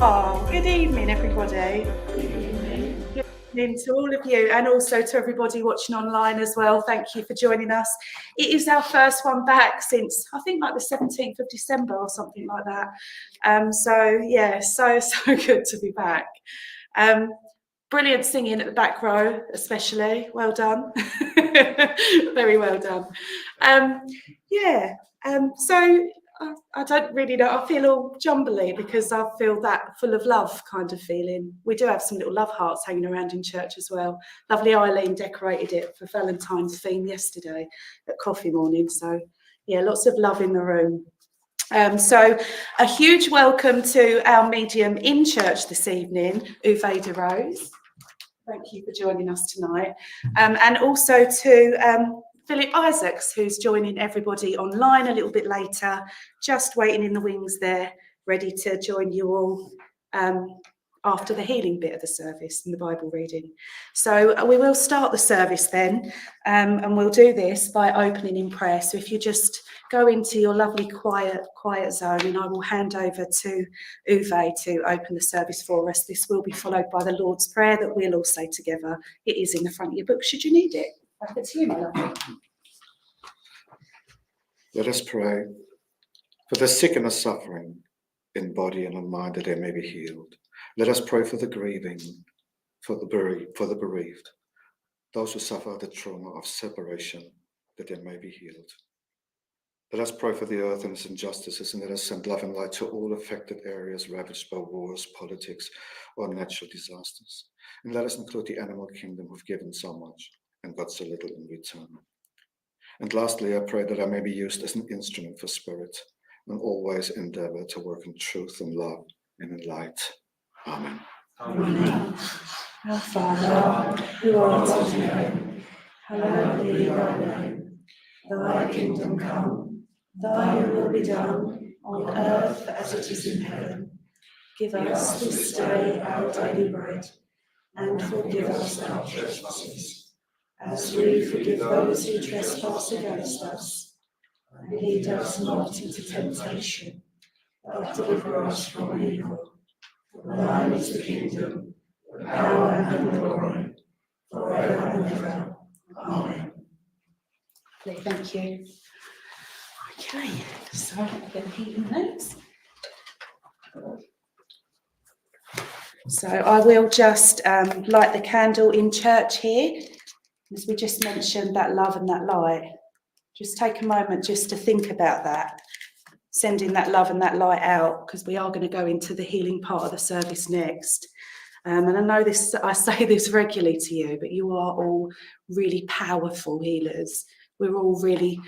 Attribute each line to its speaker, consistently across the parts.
Speaker 1: Oh, good evening, everybody. Good evening to all of you, and also to everybody watching online as well. Thank you for joining us. It is our first one back since, I think, like the 17th of December or something like that. So yeah, so good to be back. Brilliant singing at the back row, especially. Well done. Very well done. So I don't really know. I feel all jumbly because I feel that full of love kind of feeling. We do have some little love hearts hanging around in church as well. Lovely Eileen decorated it for Valentine's theme yesterday at coffee morning. So yeah, lots of love in the room. So a huge welcome to our medium in church this evening, Uwe de Rose. Thank you for joining us tonight. And also to Philip Isaacs, who's joining everybody online a little bit later, just waiting in the wings there, ready to join you all after the healing bit of the service and the Bible reading. So we will start the service then, and we'll do this by opening in prayer. So if you just go into your lovely quiet zone, and I will hand over to Uwe to open the service for us. This will be followed by the Lord's Prayer that we'll all say together. It is in the front of your book, should you need it. Back to you, my love.
Speaker 2: Let us pray for the sick and the suffering in body and in mind, that they may be healed. Let us pray for the grieving, for the bereaved, those who suffer the trauma of separation, that they may be healed. Let us pray for the earth and its injustices, and let us send love and light to all affected areas ravaged by wars, politics, or natural disasters. And let us include the animal kingdom, who've given so much and got so little in return. And lastly, I pray that I may be used as an instrument for Spirit and always endeavor to work in truth and love and in light. Amen.
Speaker 1: Amen. Our Father, who art in heaven, hallowed be thy name. Thy kingdom come, thy will be done, on earth as it is in heaven. Give us this day our daily bread, and forgive us our trespasses, as we forgive those who trespass against us. And lead us not into temptation, but deliver us from evil. For thine is the kingdom, the power and the glory, forever and ever. Amen. Thank you. Okay, so I'm going to heat the notes. So I will just light the candle in church here, as we just mentioned, that love and that light. Just take a moment just to think about that, sending that love and that light out, because we are going to go into the healing part of the service next. And I know this, I say this regularly to you, but you are all really powerful healers. We're all really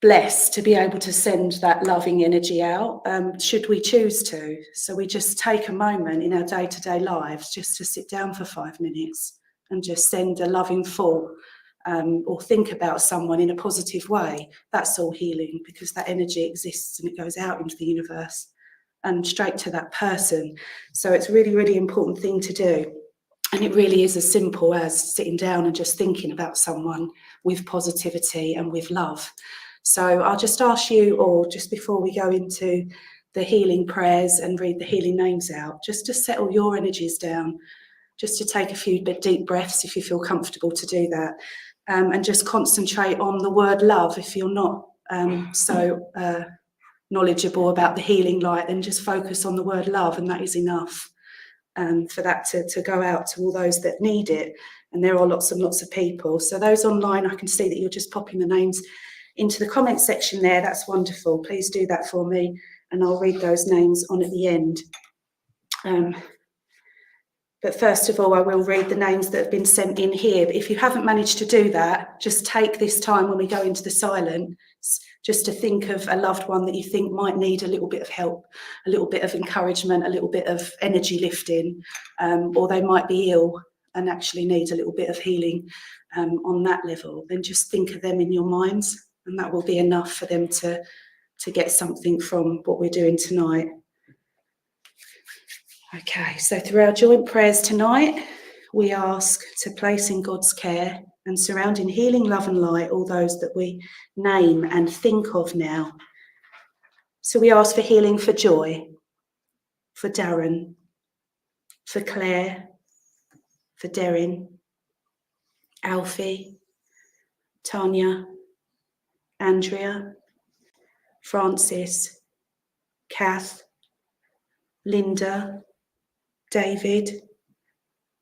Speaker 1: blessed to be able to send that loving energy out, should we choose to. So we just take a moment in our day-to-day lives just to sit down for 5 minutes and just send a loving thought, or think about someone in a positive way. That's all healing, because that energy exists and it goes out into the universe and straight to that person. So it's a really, really important thing to do. And it really is as simple as sitting down and just thinking about someone with positivity and with love. So I'll just ask you all, just before we go into the healing prayers and read the healing names out, just to settle your energies down, just to take a few deep breaths if you feel comfortable to do that, and just concentrate on the word love. If you're not so knowledgeable about the healing light, then just focus on the word love, and that is enough for that to go out to all those that need it. And there are lots and lots of people. So those online, I can see that you're just popping the names into the comment section there. That's wonderful. Please do that for me, and I'll read those names on at the end. But first of all, I will read the names that have been sent in here. But if you haven't managed to do that, just take this time when we go into the silence, just to think of a loved one that you think might need a little bit of help, a little bit of encouragement, a little bit of energy lifting, or they might be ill and actually need a little bit of healing on that level. Then just think of them in your minds, and that will be enough for them to get something from what we're doing tonight. Okay, so through our joint prayers tonight, we ask to place in God's care and surround in healing love and light all those that we name and think of now. So we ask for healing for Joy, for Darren, for Claire, for Derrin, Alfie, Tanya, Andrea, Francis, Kath, Linda, David,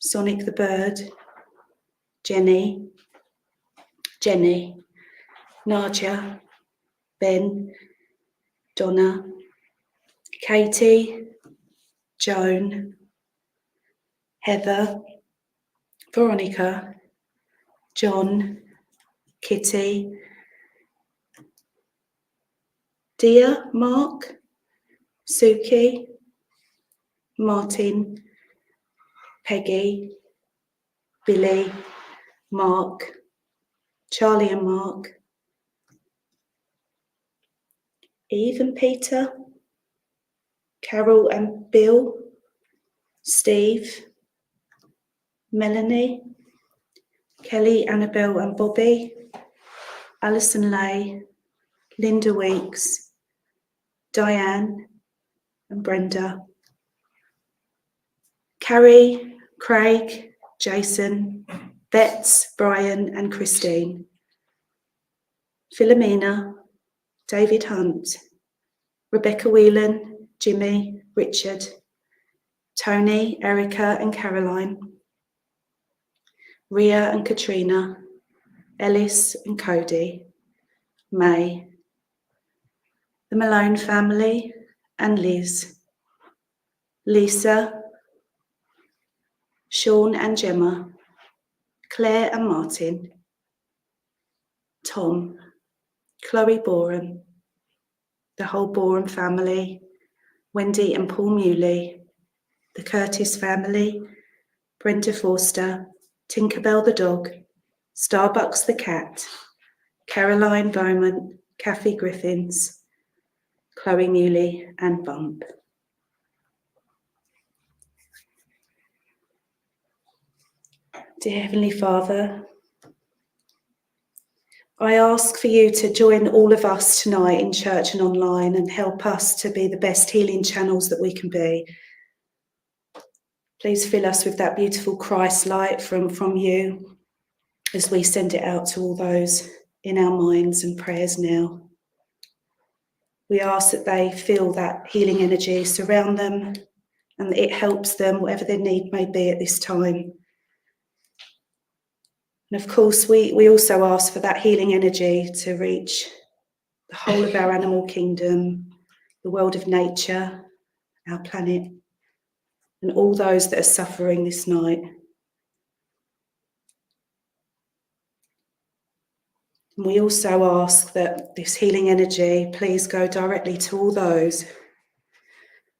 Speaker 1: Sonic the Bird, Jenny, Nadia, Ben, Donna, Katie, Joan, Heather, Veronica, John, Kitty, Dia, Mark, Suki, Martin, Peggy, Billy, Mark, Charlie and Mark, Eve and Peter, Carol and Bill, Steve, Melanie, Kelly, Annabelle and Bobby, Alison Lay, Linda Weeks, Diane and Brenda, Carrie, Craig, Jason, Bets, Brian and Christine, Philomena, David Hunt, Rebecca Whelan, Jimmy, Richard, Tony, Erica and Caroline, Ria and Katrina, Ellis and Cody, May, the Malone family and Liz, Lisa, Sean and Gemma, Claire and Martin, Tom, Chloe Boren, the whole Boren family, Wendy and Paul Muley, the Curtis family, Brenda Forster, Tinkerbell the dog, Starbucks the cat, Caroline Beaumont, Kathy Griffins, Chloe Muley and Bump. Dear Heavenly Father, I ask for you to join all of us tonight in church and online and help us to be the best healing channels that we can be. Please fill us with that beautiful Christ light from you as we send it out to all those in our minds and prayers now. We ask that they feel that healing energy surround them and that it helps them, whatever their need may be at this time. And of course, we also ask for that healing energy to reach the whole of our animal kingdom, the world of nature, our planet, and all those that are suffering this night. And we also ask that this healing energy please go directly to all those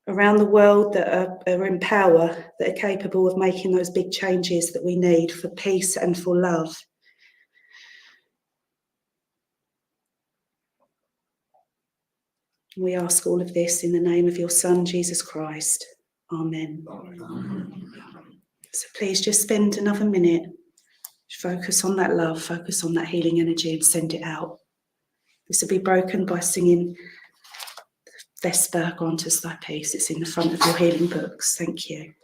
Speaker 1: around the world that are in power, that are capable of making those big changes that we need for peace and for love. We ask all of this in the name of your Son, Jesus Christ. Amen. Amen. So please just spend another minute. Focus on that love, focus on that healing energy and send it out. This will be broken by singing Vesper, Grant Us Thy Peace. It's in the front of your healing books. Thank you.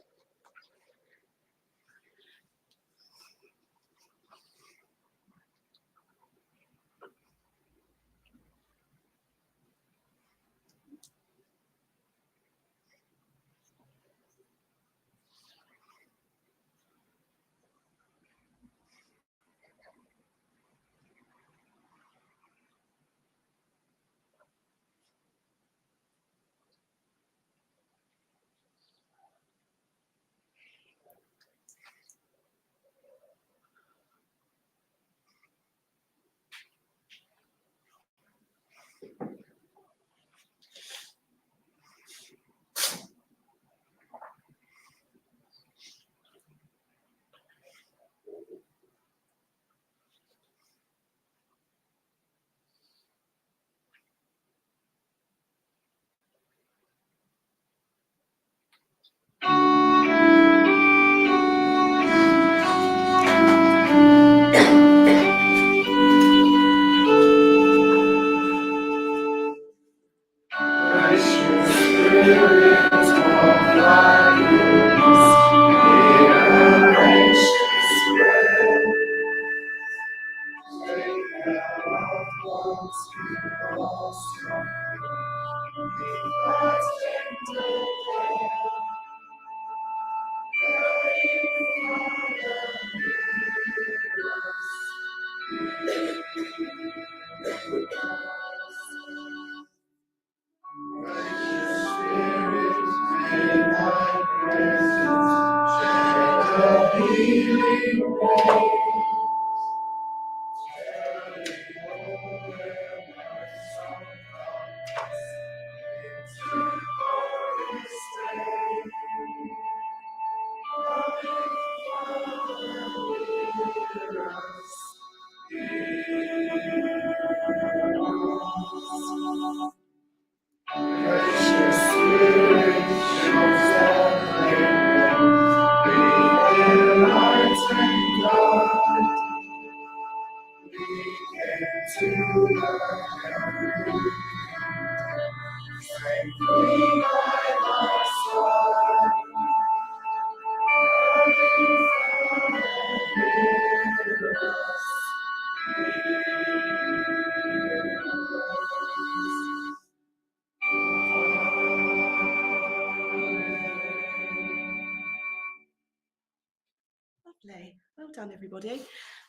Speaker 1: Lovely. Well done, everybody.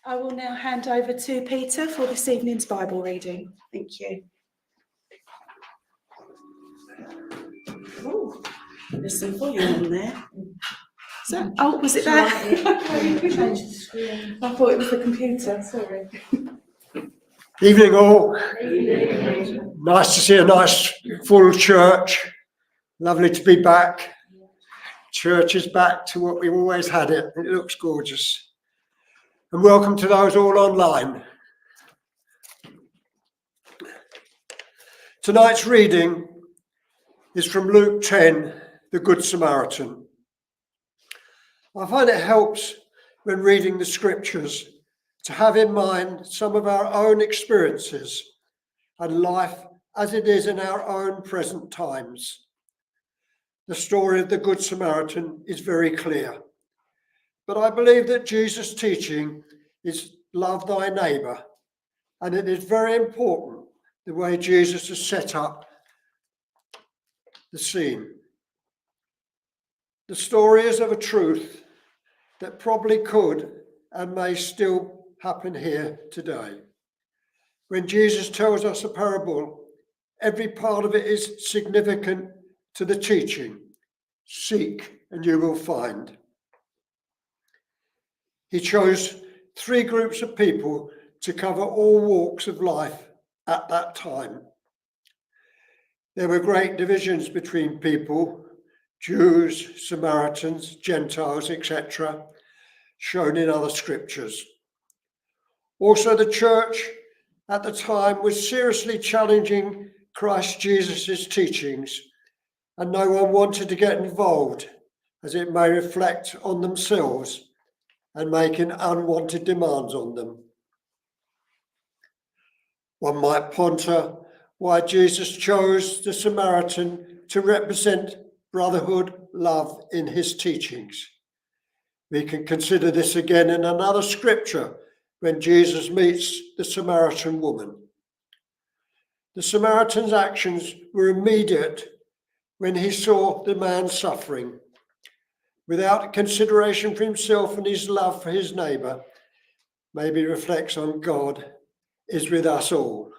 Speaker 1: I will now hand over to Peter for this evening's Bible reading. Thank you. Oh, there's some volume on there. So, oh, was it that?
Speaker 3: Change the screen.
Speaker 1: I thought it was the computer, sorry.
Speaker 3: Evening all. Nice to see a nice full church. Lovely to be back. Church is back to what we've always had it. It looks gorgeous. And welcome to those all online. Tonight's reading is from Luke 10, the Good Samaritan. I find it helps when reading the scriptures to have in mind some of our own experiences and life as it is in our own present times. The story of the Good Samaritan is very clear, but I believe that Jesus' teaching is love thy neighbour, and it is very important the way Jesus has set up the scene. The story is of a truth that probably could and may still happen here today. When Jesus tells us a parable, every part of it is significant to the teaching. Seek and you will find. He chose three groups of people to cover all walks of life at that time. There were great divisions between people, Jews, Samaritans, Gentiles, etc., shown in other scriptures. Also, the church at the time was seriously challenging Christ Jesus' teachings, and no one wanted to get involved, as it may reflect on themselves and making unwanted demands on them. One might ponder why Jesus chose the Samaritan to represent brotherhood, love in his teachings. We can consider this again in another scripture when Jesus meets the Samaritan woman. The Samaritan's actions were immediate when he saw the man suffering. Without consideration for himself and his love for his neighbour, maybe reflects on God, is with us all.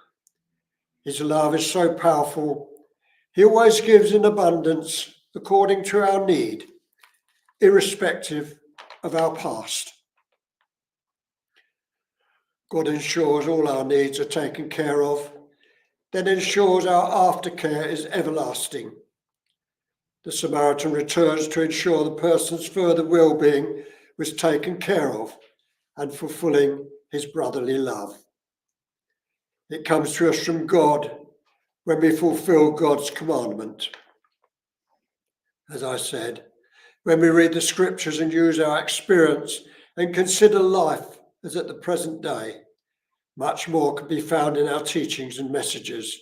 Speaker 3: His love is so powerful. He always gives in abundance according to our need, irrespective of our past. God ensures all our needs are taken care of, then ensures our aftercare is everlasting. The Samaritan returns to ensure the person's further well-being was taken care of and fulfilling his brotherly love. It comes to us from God when we fulfill God's commandment. As I said, when we read the scriptures and use our experience and consider life as at the present day, much more can be found in our teachings and messages.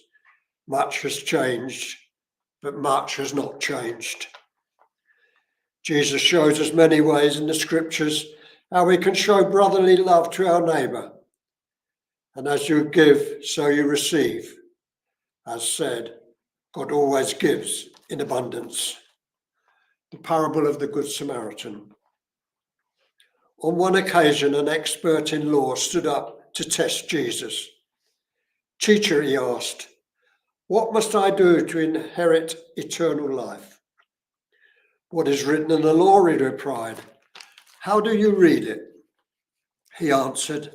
Speaker 3: Much has changed, but much has not changed. Jesus shows us many ways in the scriptures how we can show brotherly love to our neighbour. And as you give, so you receive. As said, God always gives in abundance. The parable of the Good Samaritan. On one occasion, an expert in law stood up to test Jesus. Teacher, he asked, what must I do to inherit eternal life? What is written in the law, he replied. How do you read it? He answered,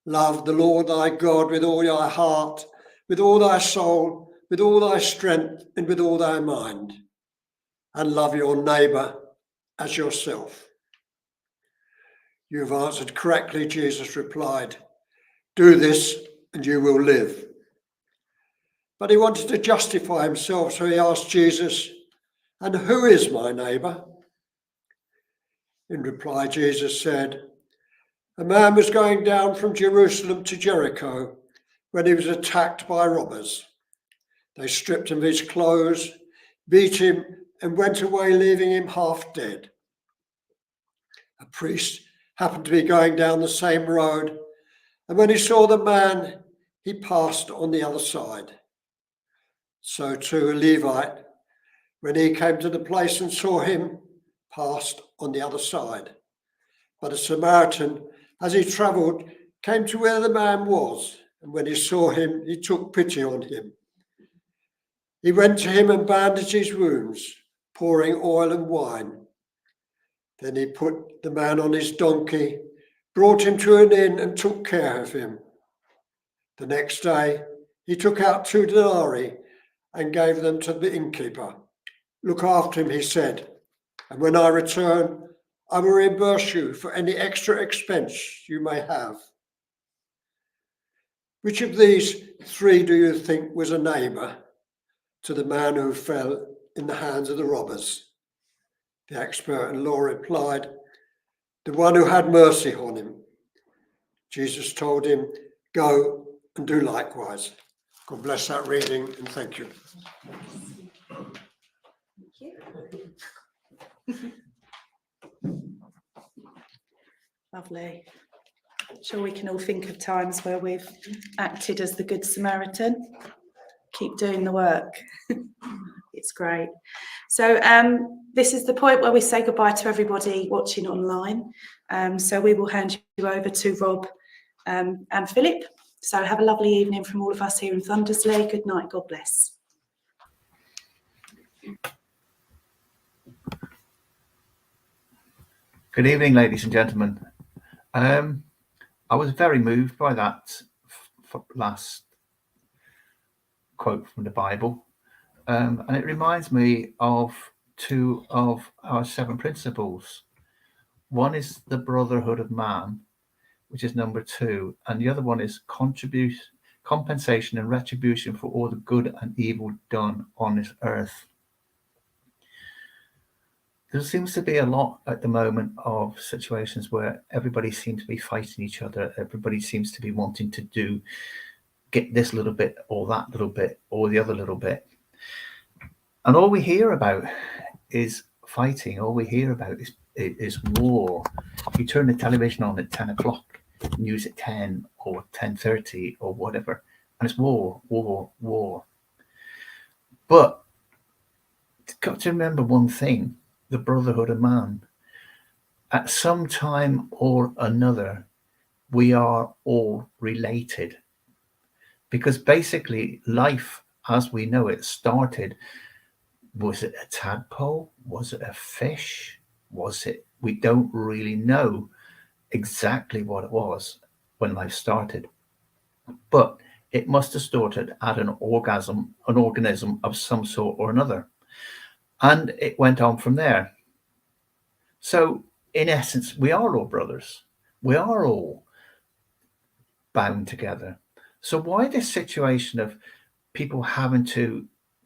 Speaker 3: love the Lord thy God with all thy heart, with all thy soul, with all thy strength, and with all thy mind, and love your neighbour as yourself. You have answered correctly, Jesus replied. Do this and you will live. But he wanted to justify himself, so he asked Jesus, and who is my neighbour? In reply, Jesus said, a man was going down from Jerusalem to Jericho when he was attacked by robbers. They stripped him of his clothes, beat him, and went away, leaving him half dead. A priest happened to be going down the same road, and when he saw the man, he passed on the other side. So too a Levite, when he came to the place and saw him, passed on the other side. But a Samaritan, as he travelled, came to where the man was, and when he saw him, he took pity on him. He went to him and bandaged his wounds, pouring oil and wine. Then he put the man on his donkey, brought him to an inn, and took care of him. The next day, he took out 2 denarii and gave them to the innkeeper. Look after him, he said, and when I return, I will reimburse you for any extra expense you may have. Which of these 3 do you think was a neighbour to the man who fell in the hands of the robbers? The expert in law replied, the one who had mercy on him. Jesus told him, go and do likewise. God bless that reading, and thank you.
Speaker 1: Lovely. Sure, we can all think of times where we've acted as the Good Samaritan. Keep doing the work. It's great. So this is the point where we say goodbye to everybody watching online. So we will hand you over to Rob and Philip. So have a lovely evening from all of us here in Thundersley. Good night. God bless.
Speaker 4: Good evening, ladies and gentlemen. I was very moved by that last quote from the Bible, and it reminds me of 2 of our 7 principles. One is the brotherhood of man, which is number 2, and the other one is compensation and retribution for all the good and evil done on this earth. There seems to be a lot at the moment of situations where everybody seems to be fighting each other. Everybody seems to be wanting to get this little bit or that little bit or the other little bit. And all we hear about is fighting. All we hear about is war. You turn the television on at 10 o'clock, news at 10 or 10:30 or whatever, and it's war, war, war. But you've got to remember one thing. The brotherhood of man. At some time or another, we are all related, because basically life as we know it started. Was it a tadpole? Was it a fish? We don't really know exactly what it was when life started, but it must have started at an organism of some sort or another. And it went on from there. So, in essence, we are all brothers. We are all bound together. So why this situation of people having to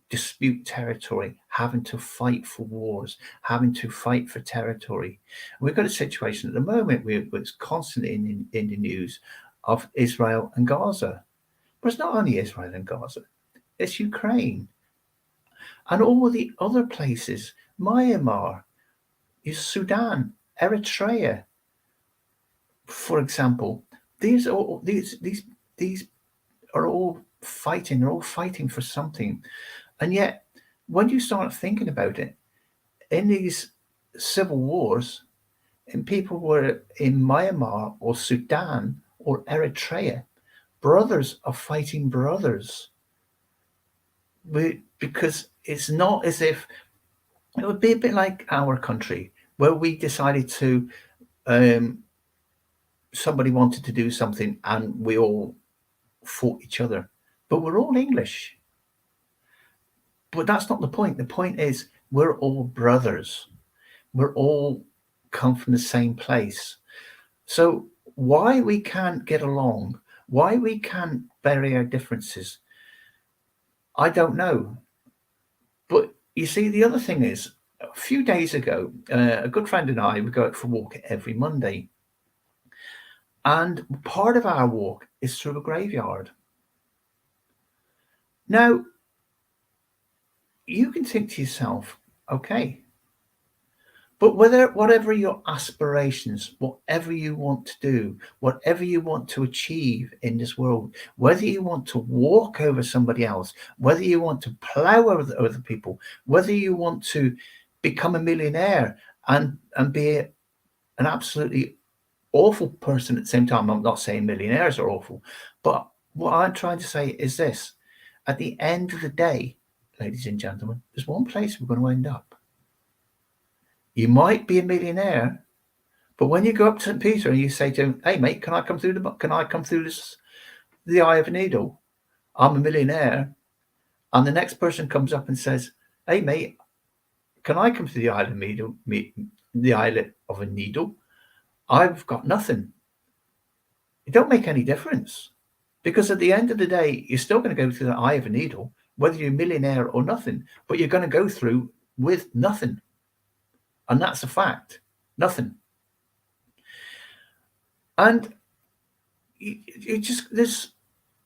Speaker 4: dispute territory, having to fight for wars, having to fight for territory? We've got a situation at the moment where it's constantly in the news of Israel and Gaza. But it's not only Israel and Gaza. It's Ukraine. And all the other places, Myanmar, Sudan, Eritrea, for example. These are all fighting. They're all fighting for something. And yet, when you start thinking about it, in these civil wars, and people were in Myanmar or Sudan or Eritrea, brothers are fighting brothers. Because it's not as if it would be a bit like our country, where we decided to, somebody wanted to do something and we all fought each other, but we're all English. But that's not the point. The point is we're all brothers. We're all come from the same place. So why we can't get along, why we can't bury our differences, I don't know. But you see, the other thing is, a few days ago, a good friend and I would go out for a walk every Monday. And part of our walk is through a graveyard. Now, you can think to yourself, okay, but whatever your aspirations, whatever you want to do, whatever you want to achieve in this world, whether you want to walk over somebody else, whether you want to plow over other people, whether you want to become a millionaire and be an absolutely awful person at the same time. I'm not saying millionaires are awful, but what I'm trying to say is this: at the end of the day, ladies and gentlemen, there's one place we're going to end up. You might be a millionaire, but when you go up to St. Peter and you say to him, "Hey mate, can I come through this the eye of a needle. I'm a millionaire, and the next person comes up and says, "Hey, mate, can I come to the eye of a needle? The eye of a needle? I've got nothing." It don't make any difference, because at the end of the day, you're still going to go through the eye of a needle, whether you're a millionaire or nothing. But you're going to go through with nothing, and that's a fact. Nothing. And you just, there's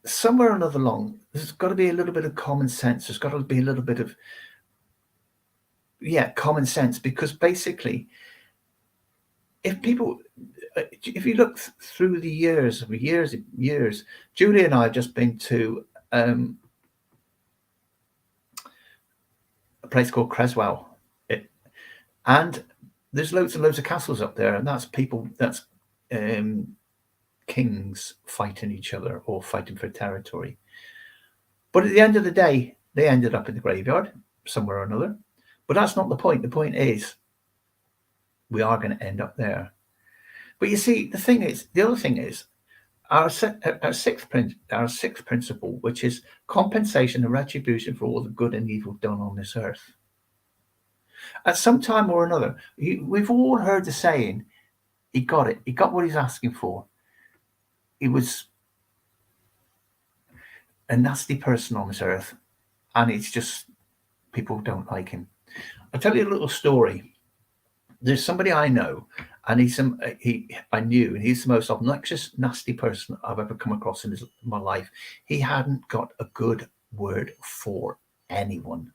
Speaker 4: somewhere or another along, there's got to be a little bit of common sense. There's got to be a little bit of, common sense, because basically, if you look through the years, Julie and I have just been to a place called Creswell, and there's loads and loads of castles up there, and that's kings fighting each other or fighting for territory. But at the end of the day, they ended up in the graveyard somewhere or another. But that's not the point. The point is, we are going to end up there. But you see, the other thing is, our sixth principle, which is compensation and retribution for all the good and evil done on this earth. At some time or another, we've all heard the saying, he got it. He got what he's asking for. He was a nasty person on this earth, and it's just, people don't like him. I'll tell you a little story. There's somebody I know, and he's the most obnoxious, nasty person I've ever come across in my life. He hadn't got a good word for anyone.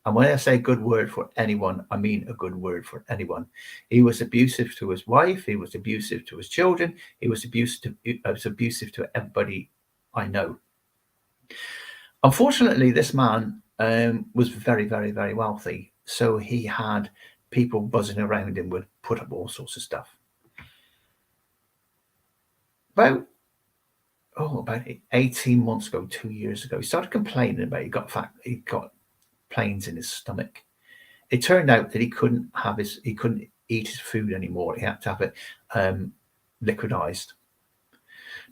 Speaker 4: And when I say good word for anyone, I mean a good word for anyone. He was abusive to his wife. He was abusive to his children. He was abusive to everybody I know. Unfortunately, this man was very, very, very wealthy. So he had people buzzing around him, would put up all sorts of stuff. About 18 months ago, 2 years ago, he started complaining about he got pains in his stomach. It turned out that he couldn't eat his food anymore. He had to have it liquidized.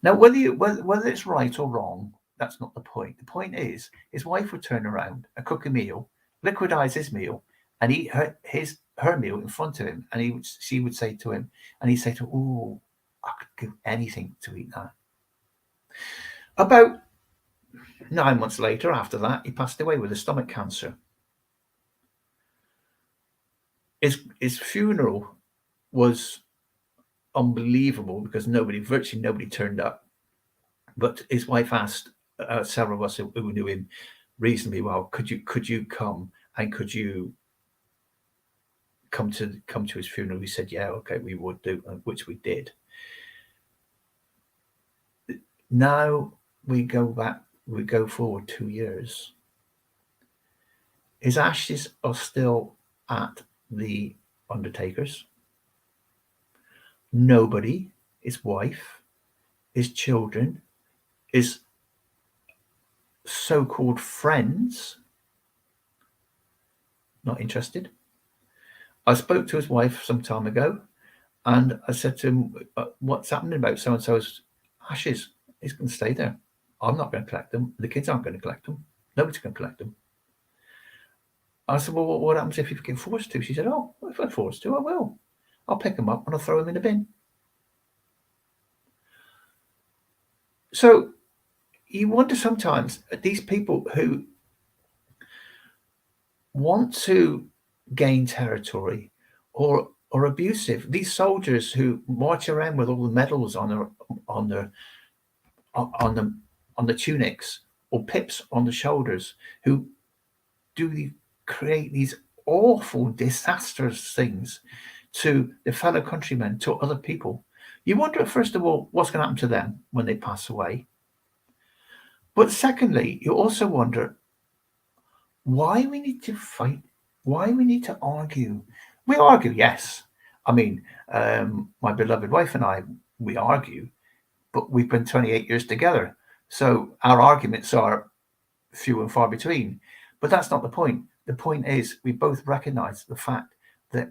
Speaker 4: Now, whether it's right or wrong, that's not the point. The point is, his wife would turn around and cook a meal, liquidize his meal, and eat her meal in front of him. And she would say to him, and he'd say to her, "Oh, I could give anything to eat that." About 9 months later, after that, he passed away with a stomach cancer. His funeral was unbelievable because virtually nobody turned up. But his wife asked several of us who knew him reasonably well, could you come, and could you come to his funeral? He said, "Yeah, okay, we would do," which we did. Now we go forward 2 years. His ashes are still at the undertaker's. Nobody, his wife, his children, his so-called friends, not interested. I spoke to his wife some time ago, and I said to him, "What's happening about so-and-so's ashes?" He's going to stay there. I'm not going to collect them. The kids aren't going to collect them. Nobody's going to collect them. I said, "Well, what happens if you get forced to?" She said, "Oh, if I'm forced to, I will. I'll pick them up and I'll throw them in the bin." So you wonder sometimes, these people who want to gain territory or abusive, these soldiers who march around with all the medals on the tunics or pips on the shoulders, who create these awful, disastrous things to their fellow countrymen, to other people. You wonder, first of all, what's going to happen to them when they pass away. But secondly, you also wonder why we need to fight, why we need to argue. We argue, yes. I mean, my beloved wife and I, we argue, but we've been 28 years together. So our arguments are few and far between. But that's not the point. The point is, we both recognize the fact that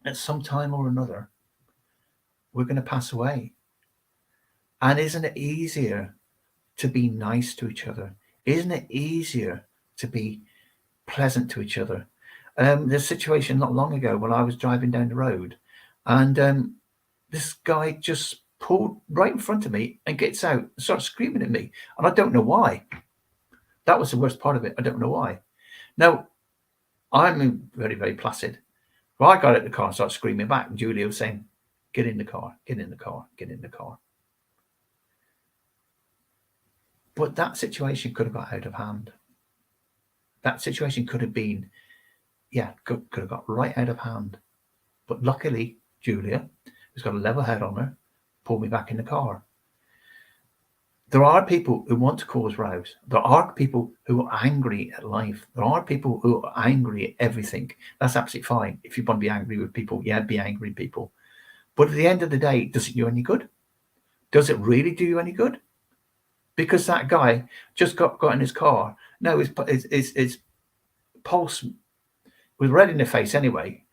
Speaker 4: at some time or another, we're going to pass away. And isn't it easier to be nice to each other? Isn't it easier to be pleasant to each other? There's a situation not long ago when I was driving down the road, and this guy just pulled right in front of me and gets out and starts screaming at me, and I don't know why. That was the worst part of it. I don't know why. Now, I'm very, very placid. Well, I got out of the car and started screaming back, and Julia was saying, "Get in the car, get in the car, get in the car." But that situation could have got out of hand. That situation could have been, could have got right out of hand. But luckily, Julia, who's got a level head on her, pulled me back in the car. There are people who want to cause rows. There are people who are angry at life. There are people who are angry at everything. That's absolutely fine. If you want to be angry with people, be angry with people. But at the end of the day, does it do you any good? Does it really do you any good? Because that guy just got in his car. No, his pulse was red in the face anyway,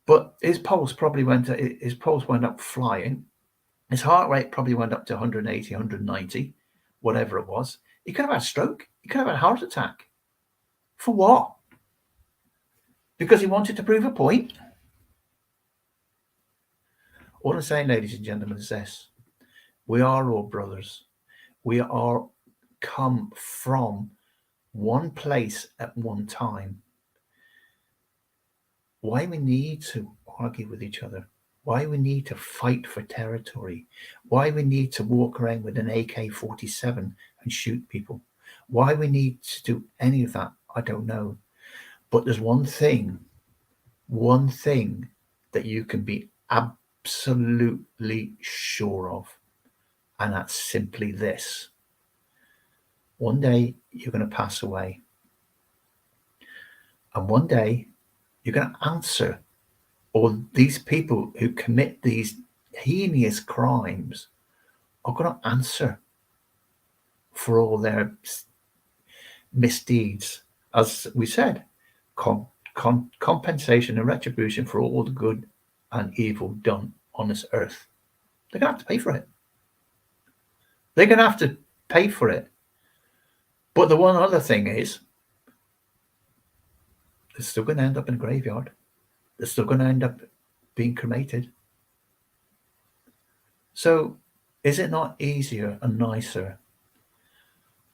Speaker 4: but his pulse went up flying. His heart rate probably went up to 180, 190, whatever it was. He could have had a stroke. He could have had a heart attack. For what? Because he wanted to prove a point. All I'm saying, ladies and gentlemen, is this. We are all brothers. We are come from one place at one time. Why we need to argue with each other, why we need to fight for territory, why we need to walk around with an AK-47 and shoot people, why we need to do any of that, I don't know. But there's one thing that you can be absolutely sure of, and that's simply this. One day you're going to pass away, and one day you're going to answer, or these people who commit these heinous crimes are going to answer for all their misdeeds. As we said, compensation and retribution for all the good and evil done on this earth. They're going to have to pay for it. They're going to have to pay for it. But the one other thing is, they're still going to end up in a graveyard. They're still going to end up being cremated. So is it not easier and nicer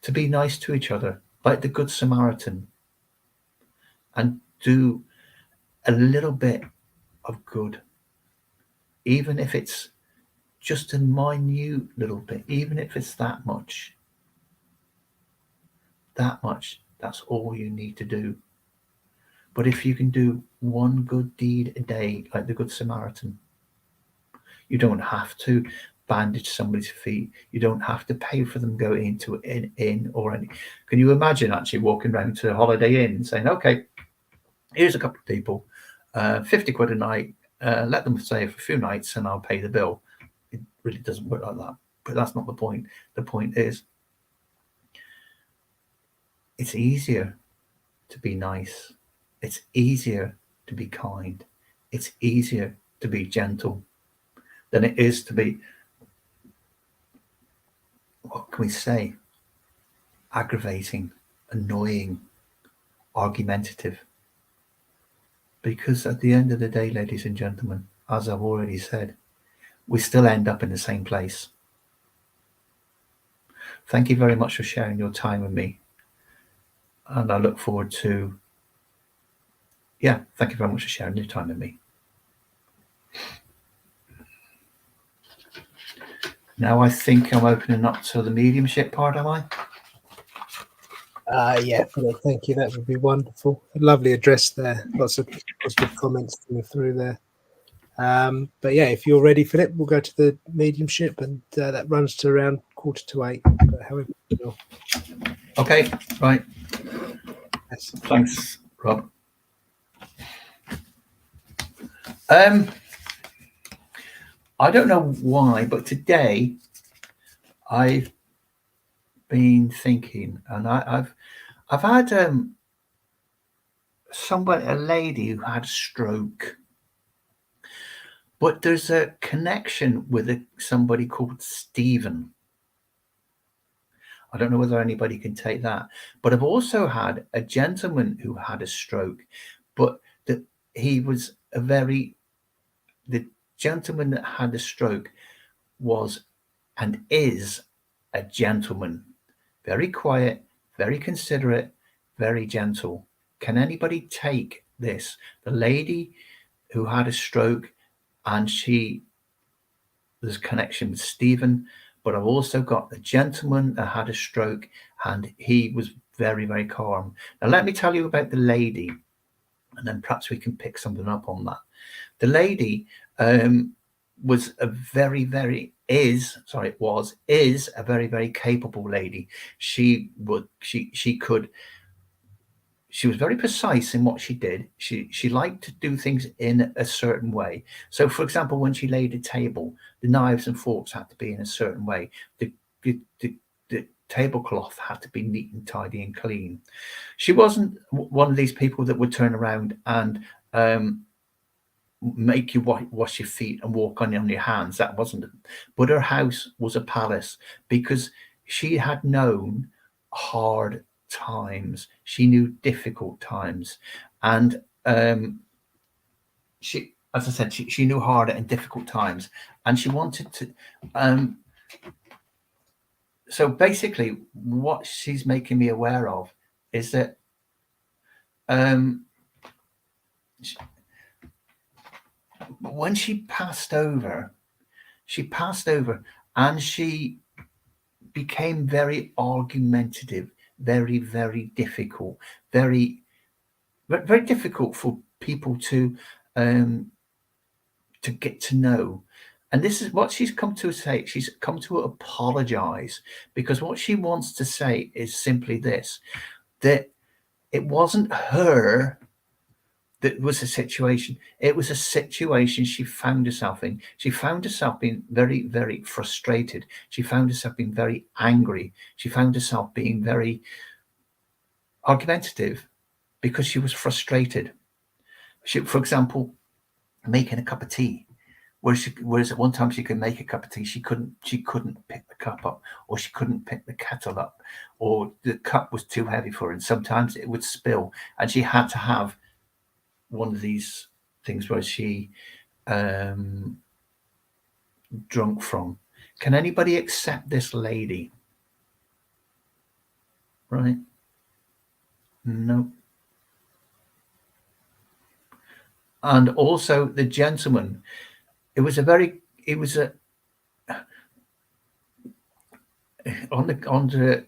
Speaker 4: to be nice to each other, like the Good Samaritan, and do a little bit of good, even if it's just a minute little bit, even if it's that much, that's all you need to do. But if you can do one good deed a day, like the Good Samaritan, you don't have to bandage somebody's feet. You don't have to pay for them going into an inn or any. Can you imagine actually walking around to a Holiday Inn and saying, okay, here's a couple of people, 50 quid a night, let them stay for a few nights and I'll pay the bill. It really doesn't work like that. But that's not the point. The point is, it's easier to be nice. It's easier to be kind. It's easier to be gentle than it is to be, what can we say, aggravating, annoying, argumentative. Because at the end of the day, ladies and gentlemen, as I've already said, we still end up in the same place. Thank you very much for sharing your time with me. And I look forward to, thank you very much for sharing your time with me. Now I think I'm opening up to the mediumship part, am I?
Speaker 5: Yeah, Philip, thank you. That would be wonderful. A lovely address there. Lots of positive comments coming through there. But yeah, if you're ready, Philip, we'll go to the mediumship, and that runs to around 7:45. But however,
Speaker 4: Okay, right.
Speaker 5: yes.
Speaker 4: Thanks, Rob. I don't know why, but today I've been thinking, and I've had a lady who had a stroke, but there's a connection with somebody called Stephen. I don't know whether anybody can take that. But I've also had a gentleman who had a stroke, but he was the gentleman that had a stroke was and is a gentleman, very quiet, very considerate, very gentle. Can anybody take this? The lady who had a stroke, and there's a connection with Stephen, but I've also got the gentleman that had a stroke, and he was very, very calm. Now, let me tell you about the lady, and then perhaps we can pick something up on that. The lady was a very, very is a very, very capable lady. She was very precise in what she did. She liked to do things in a certain way. So, for example, when she laid a table, the knives and forks had to be in a certain way. The tablecloth had to be neat and tidy and clean. She wasn't one of these people that would turn around and make you wash your feet and walk on your hands. That wasn't it. But her house was a palace because she had known hard times. She knew difficult times. And she, as I said, she knew hard and difficult times. And she wanted to... so basically, what she's making me aware of is that when she passed over and she became very argumentative, very, very difficult, very, very difficult for people to get to know. And this is what she's come to say. She's come to apologize, because what she wants to say is simply this, that it wasn't her that was a situation. It was a situation she found herself in. She found herself being very, very frustrated. She found herself being very angry. She found herself being very argumentative because she was frustrated. She, for example, making a cup of tea. Whereas at one time she could make a cup of tea, she couldn't pick the cup up, or she couldn't pick the kettle up, or the cup was too heavy for her, and sometimes it would spill, and she had to have one of these things where she drunk from. Can anybody accept this lady? Right? No. And also the gentleman. It was on the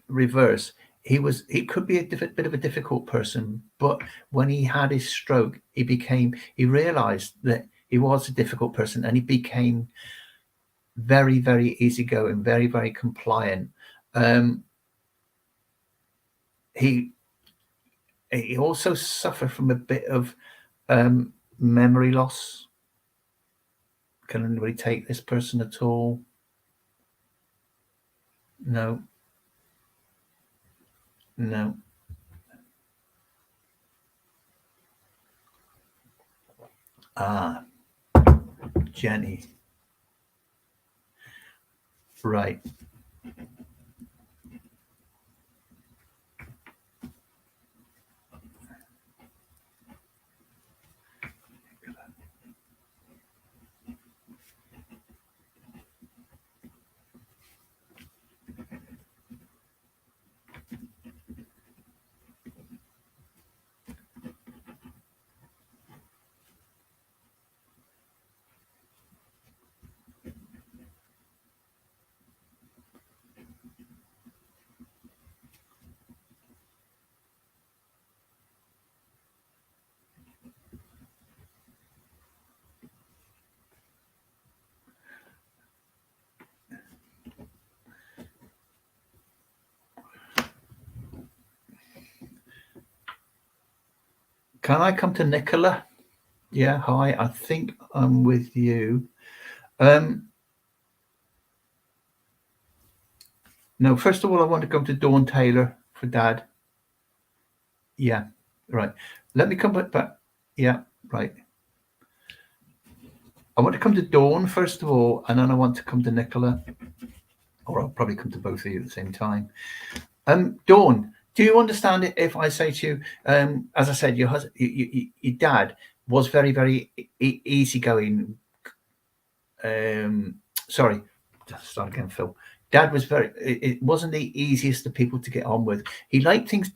Speaker 4: reverse. He could be a bit of a difficult person, but when he had his stroke, he realized that he was a difficult person, and he became very, very easygoing, very, very compliant. He also suffered from a bit of memory loss. Can anybody take this person at all? No. No. Ah, Jenny. Right. Can I come to Nicola? Yeah, hi. I think I'm with you. No, first of all, I want to come to Dawn Taylor for Dad. Yeah, right. Let me come back. Yeah, right. I want to come to Dawn first of all, and then I want to come to Nicola. or I'll probably come to both of you at the same time. Dawn, do you understand it if I say to you, as I said, your dad was very, very easygoing. Sorry, start again, Phil. Dad was it wasn't the easiest of people to get on with. He liked things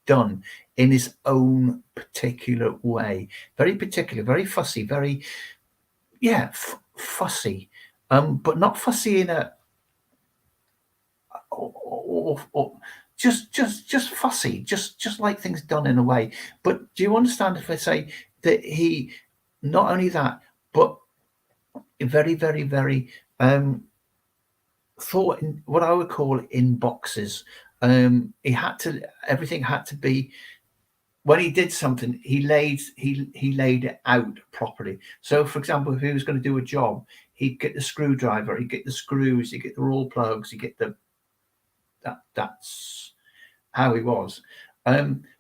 Speaker 4: done in his own particular way. Very particular, very fussy, very, fussy. But not fussy in a, or just fussy, just like things done in a way. But do you understand if I say that he, not only that, but very, very, very thought in what I would call in boxes. Everything had to be, when he did something, he laid it out properly. So for example, if he was going to do a job, he'd get the screwdriver, he'd get the screws, he'd get the roll plugs, he'd get that's how he was.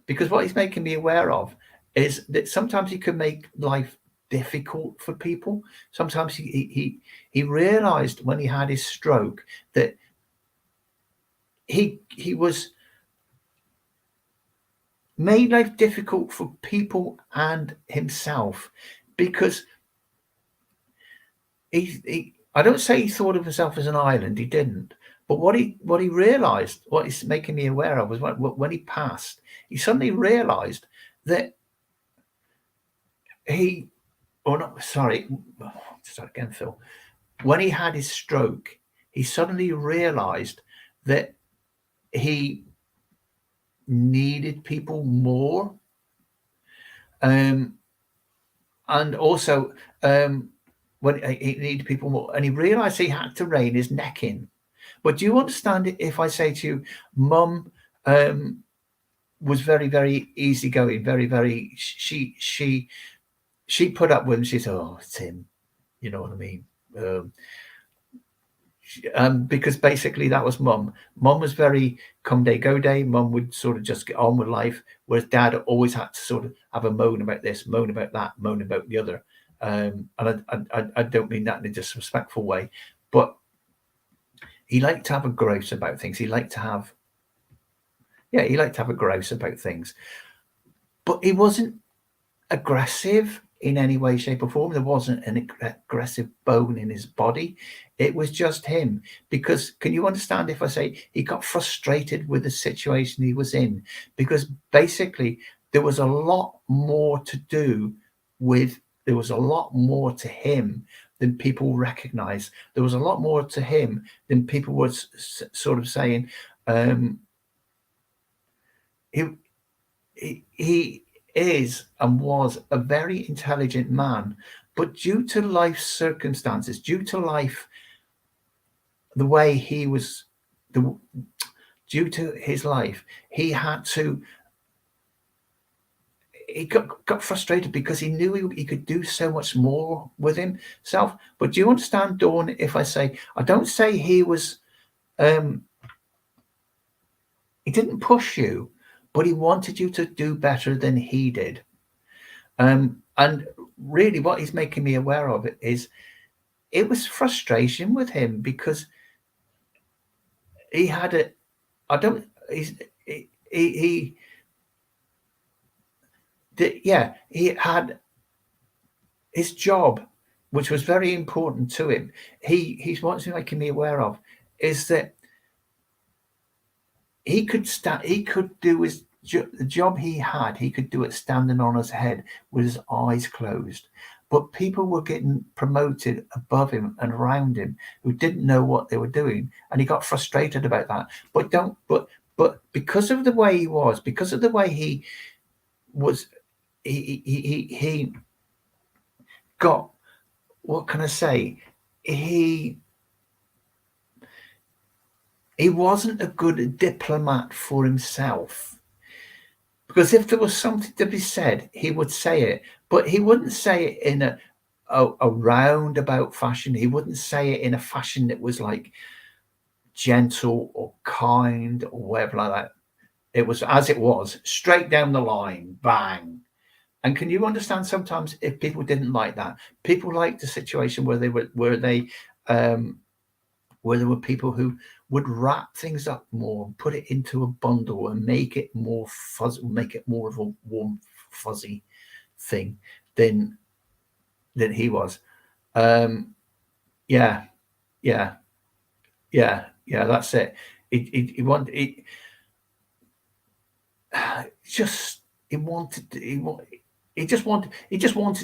Speaker 4: Because what he's making me aware of is that sometimes he can make life difficult for people. Sometimes he realized when he had his stroke that he was made life difficult for people and himself, because I don't say he thought of himself as an island, he didn't. But what he realized, what he's making me aware of, was when he passed, he suddenly realized that start again, Phil. When he had his stroke, he suddenly realized that he needed people more. And also when he needed people more, and he realized he had to rein his neck in. But do you understand it if I say to you, Mum was very, very easygoing, very, very, she put up with him. She said, "Oh, it's him," you know what I mean? Because basically that was Mum. Mum was very come day, go day. Mum would sort of just get on with life, whereas Dad always had to sort of have a moan about this, moan about that, moan about the other. And I don't mean that in a disrespectful way, but he liked to have a grouse about things. He liked to have a grouse about things. But he wasn't aggressive in any way, shape, or form. There wasn't an aggressive bone in his body. It was just him. Because can you understand if I say he got frustrated with the situation he was in? Because basically there was a lot more to do with, there was a lot more to him than people recognize. There was a lot more to him than people were sort of saying. He is and was a very intelligent man, but due to life circumstances, due to life, the way he was, due to his life, he got frustrated because he knew he could do so much more with himself. But do you understand, Dawn, if I say, I don't say he was, he didn't push you, but he wanted you to do better than he did. And really what he's making me aware of is it was frustration with him, because he had he had his job, which was very important to him. He's what's making me aware of is that he could do the job he could do it standing on his head with his eyes closed. But people were getting promoted above him and around him who didn't know what they were doing, and he got frustrated about that. But because of the way he was, because of the way he was, he got, what can I say? He wasn't a good diplomat for himself. Because if there was something to be said, he would say it, but he wouldn't say it in a roundabout fashion. He wouldn't say it in a fashion that was like gentle or kind or whatever like that. It was as it was, straight down the line, bang. And can you understand sometimes if people didn't like that? People liked the situation where they where there were people who would wrap things up more, put it into a bundle and make it more fuzzy, make it more of a warm, fuzzy thing than he was. Yeah, that's it. He wanted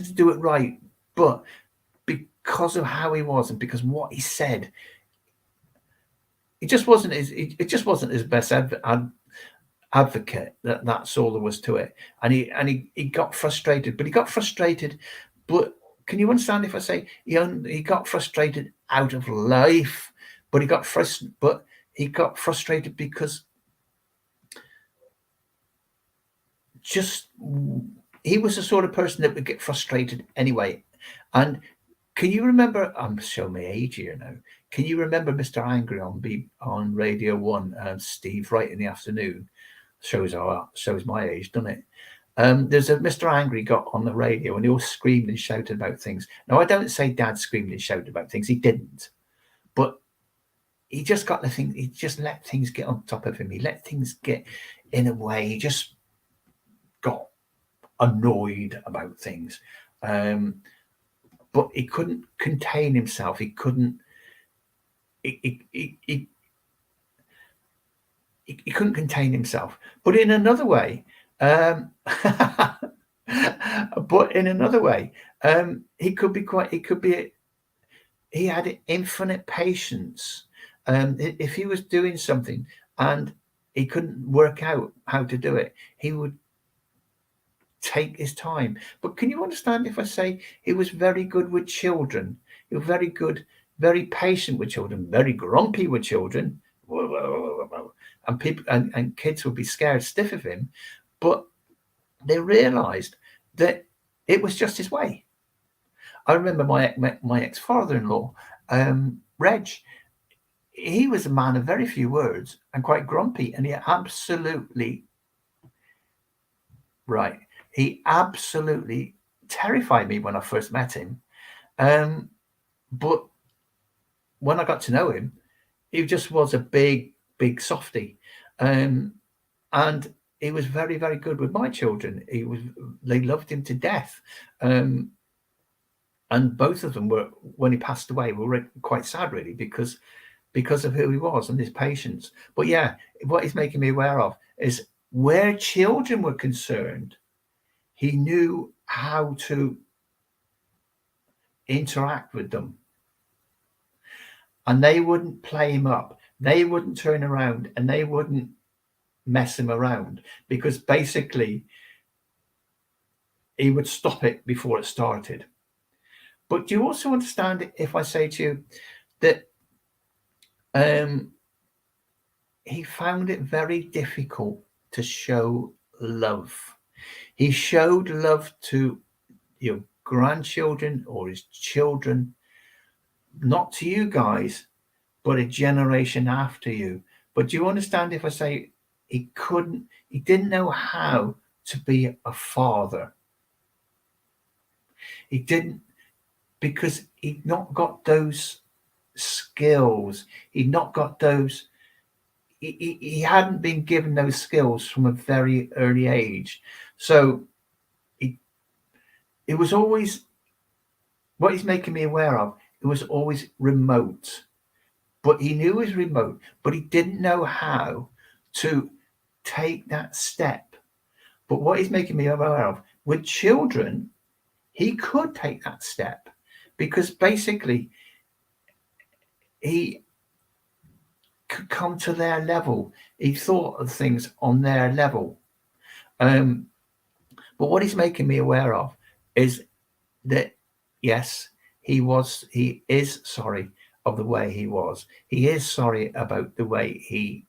Speaker 4: to do it right, but because of how he was and because of what he said, it just wasn't his best advocate. That's all there was to it. And he got frustrated, but can you understand if I say he got frustrated out of life, but he got frustrated because just he was the sort of person that would get frustrated anyway. And can you remember, I'm showing my age here now, can you remember Mr. Angry on Radio 1, Steve, right in the afternoon? Shows my age, doesn't it? There's a Mr. Angry got on the radio and he all screamed and shouted about things. Now, I don't say Dad screamed and shouted about things. He didn't. But he just got the thing. He just let things get on top of him. He let things get in a way. He just got annoyed about things. But he couldn't contain himself. He couldn't. He couldn't contain himself. But in another way, he had infinite patience. If he was doing something and he couldn't work out how to do it, he would take his time. But can you understand if I say he was very good with children? He was very good, very patient with children, very grumpy with children. And people and kids would be scared stiff of him, but they realized that it was just his way. I remember my ex-father-in-law, Reg. He was a man of very few words and quite grumpy, and he absolutely terrified me when I first met him. But when I got to know him, he just was a big softy, and he was very, very good with my children. They loved him to death, and both of them were, when he passed away, were quite sad, really, because of who he was and his patience. But yeah, what he's making me aware of is where children were concerned, he knew how to interact with them, and they wouldn't play him up. They wouldn't turn around and they wouldn't mess him around, because basically he would stop it before it started. But do you also understand if I say to you that he found it very difficult to show love? He showed love to your grandchildren or his children, not to you guys, but a generation after you. But do you understand if I say he didn't know how to be a father? He didn't, because he'd not got those skills. He'd not got those, he hadn't been given those skills from a very early age. So it was always, what he's making me aware of, it was always remote. But he knew it was remote, but he didn't know how to take that step. But what he's making me aware of, with children, he could take that step, because basically he could come to their level. He thought of things on their level. But what he's making me aware of is that, yes, he is sorry of the way he was. He is sorry about the way he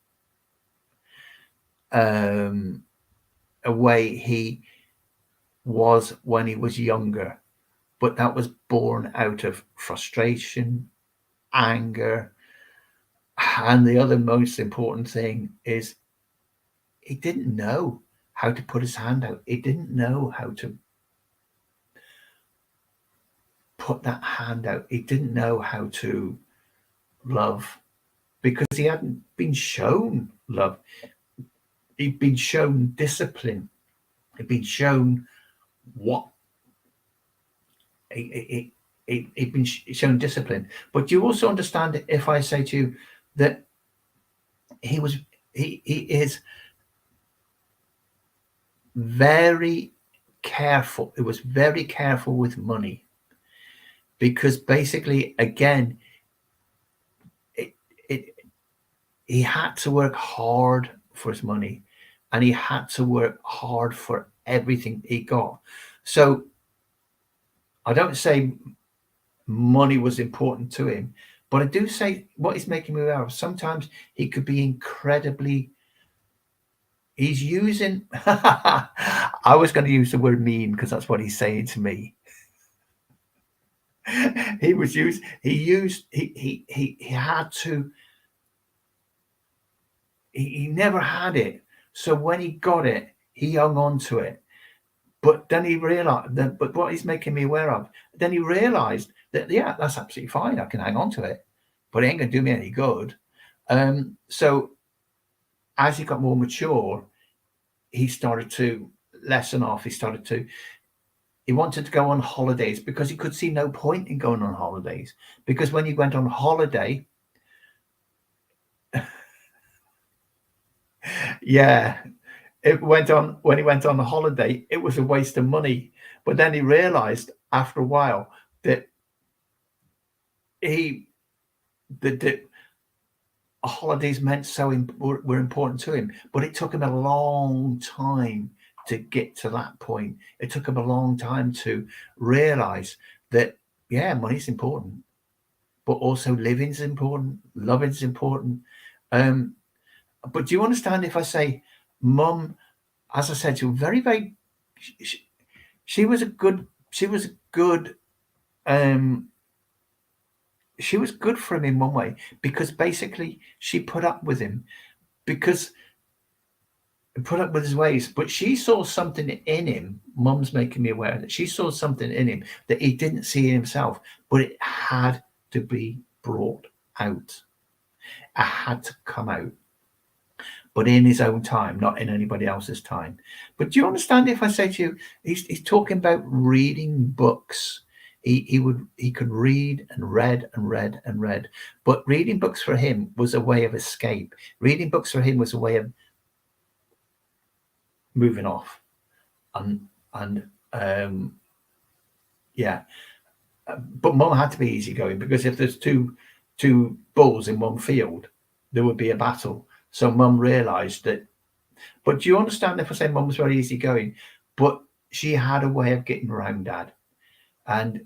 Speaker 4: was when he was younger, but that was born out of frustration, anger, and the other most important thing is he didn't know how to put his hand out. He didn't know how to put that hand out. He didn't know how to love because he hadn't been shown love. He'd been shown discipline. He'd been shown what he'd been shown discipline. But do you also understand if I say to you that he is very careful. It was very careful with money, because basically, again, he had to work hard for his money, and he had to work hard for everything he got. So I don't say money was important to him, but I do say what he's making me aware of. Sometimes he could be incredibly. He's using. I was going to use the word mean because that's what he's saying to me. He had to. He never had it. So when he got it, he hung on to it. But then he realized that, but what he's making me aware of, then he realized that, yeah, that's absolutely fine. I can hang on to it, but it ain't going to do me any good. So as he got more mature, he started to lessen off. He wanted to go on holidays because he could see no point in going on holidays. Because when he went on holiday, yeah, when he went on the holiday, it was a waste of money. But then he realized after a while that holidays were important to him. But it took him a long time to get to that point. It took him a long time to realize that, yeah, money's important, but also living's important, loving's important. But do you understand if I say, Mum, as I said, she was very, very, she was good for him in one way, because basically she put up with him, put up with his ways, but she saw something in him. Mum's making me aware that she saw something in him that he didn't see in himself, but it had to be brought out. It had to come out, but in his own time, not in anybody else's time. But do you understand if I say to you, he's talking about reading books. He could read and read and read and read, but reading books for him was a way of escape. Reading books for him was a way of moving off, yeah. But Mum had to be easygoing, because if there's two bulls in one field, there would be a battle. So Mum realised that. But do you understand if I say Mum was very easygoing, but she had a way of getting around Dad, and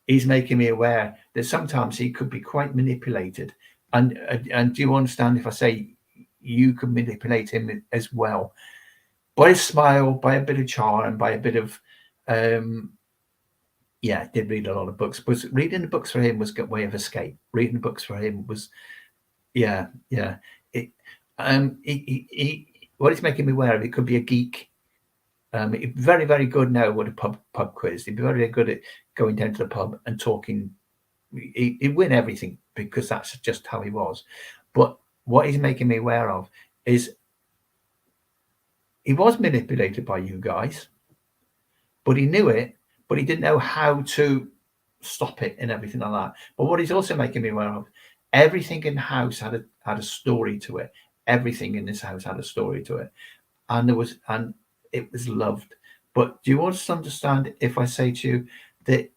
Speaker 4: he's making me aware that sometimes he could be quite manipulated. And do you understand if I say you could manipulate him as well? By a smile, by a bit of charm, by a bit of, yeah, did read a lot of books. But reading the books for him was a way of escape. Reading the books for him was, yeah. What he's making me aware of, it could be a geek. Very, very good now with a pub quiz. He'd be very, very good at going down to the pub and talking. He'd win everything, because that's just how he was. But what he's making me aware of is, he was manipulated by you guys, but he knew it, but he didn't know how to stop it and everything like that. But what he's also making me aware of, everything in the house had a story to it. Everything in this house had a story to it, and it was loved. But do you want to understand if I say to you that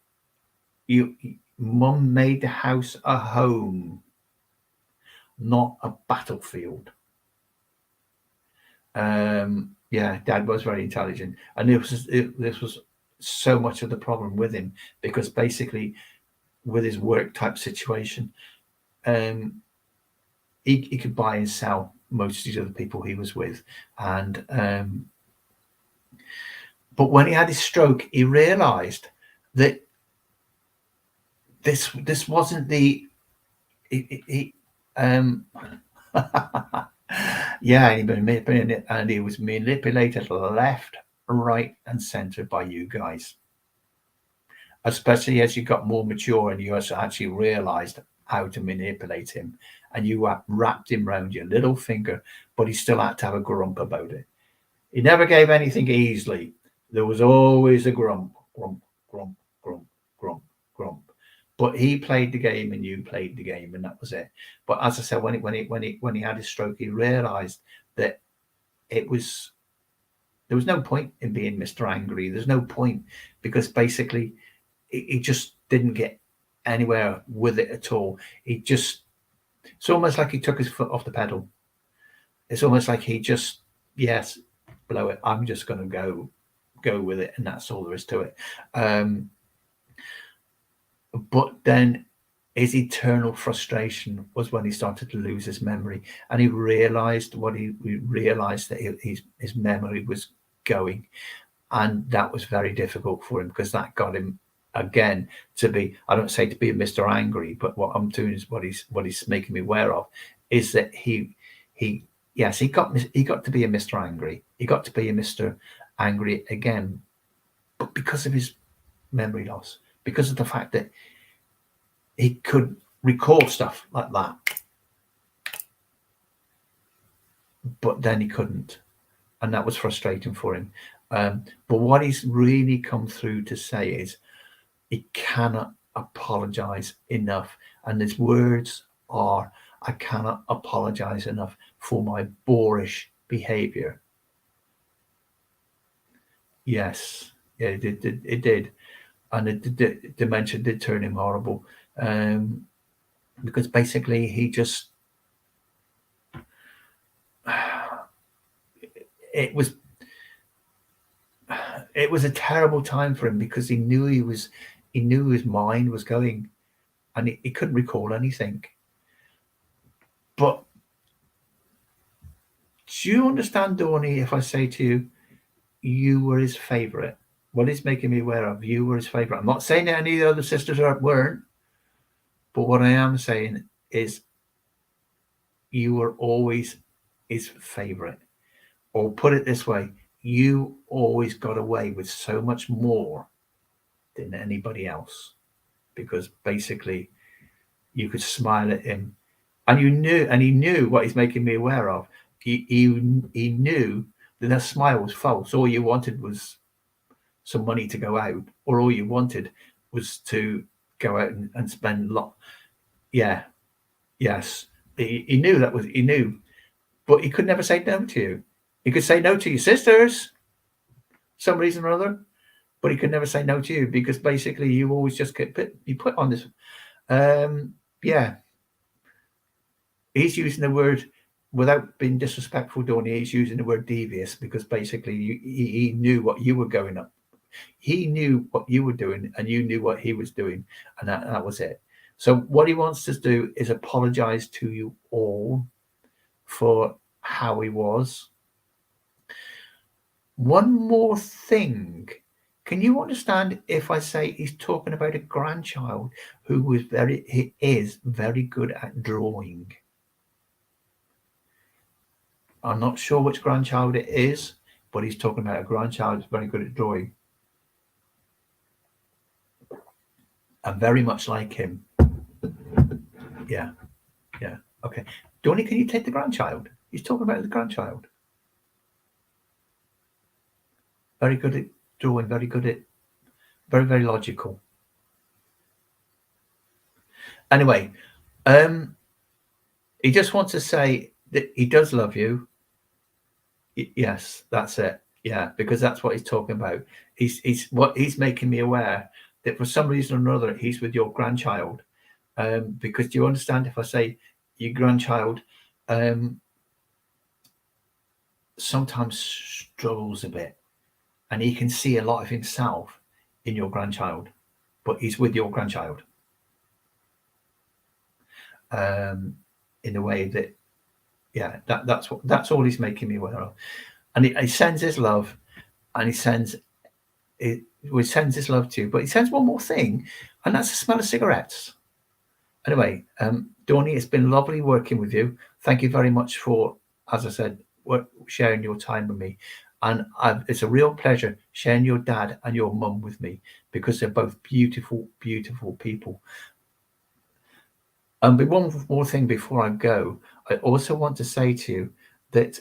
Speaker 4: Mum made the house a home, not a battlefield? Yeah, Dad was very intelligent, and this was so much of the problem with him, because basically with his work type situation, he could buy and sell most of the other people he was with, and but when he had his stroke, he realized that this wasn't the yeah, and he was manipulated left, right, and center by you guys. Especially as you got more mature and you actually realized how to manipulate him, and you wrapped him round your little finger, but he still had to have a grump about it. He never gave anything easily. There was always a grump, grump, grump, grump, grump, grump. But he played the game and you played the game, and that was it. But as I said, when he had his stroke, he realised that there was no point in being Mr. Angry. There's no point, because basically he just didn't get anywhere with it at all. It's almost like he took his foot off the pedal. It's almost like he just, yes, blow it. I'm just going to go with it, and that's all there is to it. But then his eternal frustration was when he started to lose his memory, and he realized that his memory was going, and that was very difficult for him, because that got him again to be, I don't say to be a Mr. Angry, but what I'm doing is what he's making me aware of is that he got to be a Mr. Angry. He got to be a Mr. Angry again, but because of his memory loss, because of the fact that he could recall stuff like that, but then he couldn't, and that was frustrating for him. But what he's really come through to say is he cannot apologize enough, and his words are, I cannot apologize enough for my boorish behavior. Yes, yeah, it did. And the dementia did turn him horrible, because basically he just, it was a terrible time for him, because he knew his mind was going, and he couldn't recall anything. But do you understand, Dorney, if I say to you, you were his favourite? What he's making me aware of, you were his favourite. I'm not saying that any of the other sisters weren't, but what I am saying is you were always his favourite. Or put it this way, you always got away with so much more than anybody else, because basically you could smile at him, and he knew what he's making me aware of. He knew that that smile was false. All you wanted was some money to go out, or all you wanted was to go out and spend a lot. Yeah, yes, he knew that was, he knew, but he could never say no to you. He could say no to your sisters, some reason or other, but he could never say no to you, because basically you always just get put on this. Yeah, he's using the word, without being disrespectful, Donnie, he's using the word devious, because basically he knew what you were going up. He knew what you were doing, and you knew what he was doing, and that was it. So what he wants to do is apologize to you all for how he was. One more thing. Can you understand if I say he's talking about a grandchild who is very good at drawing? I'm not sure which grandchild it is, but he's talking about a grandchild who's very good at drawing. And very much like him. Yeah. Okay. Donnie, can you take the grandchild? He's talking about the grandchild. Very good at drawing, very good at, very, very logical. Anyway, he just wants to say that he does love you. Yes, that's it. Yeah, because that's what he's talking about. He's making me aware that for some reason or another he's with your grandchild. Because do you understand if I say your grandchild sometimes struggles a bit, and he can see a lot of himself in your grandchild, but he's with your grandchild in a way that, yeah, that's all he's making me aware of. And he sends his love, and he sends his love to you, but he sends one more thing, and that's the smell of cigarettes. Anyway, Donnie, it's been lovely working with you. Thank you very much for, as I said, sharing your time with me. And it's a real pleasure sharing your dad and your mum with me, because they're both beautiful, beautiful people. But one more thing before I go, I also want to say to you that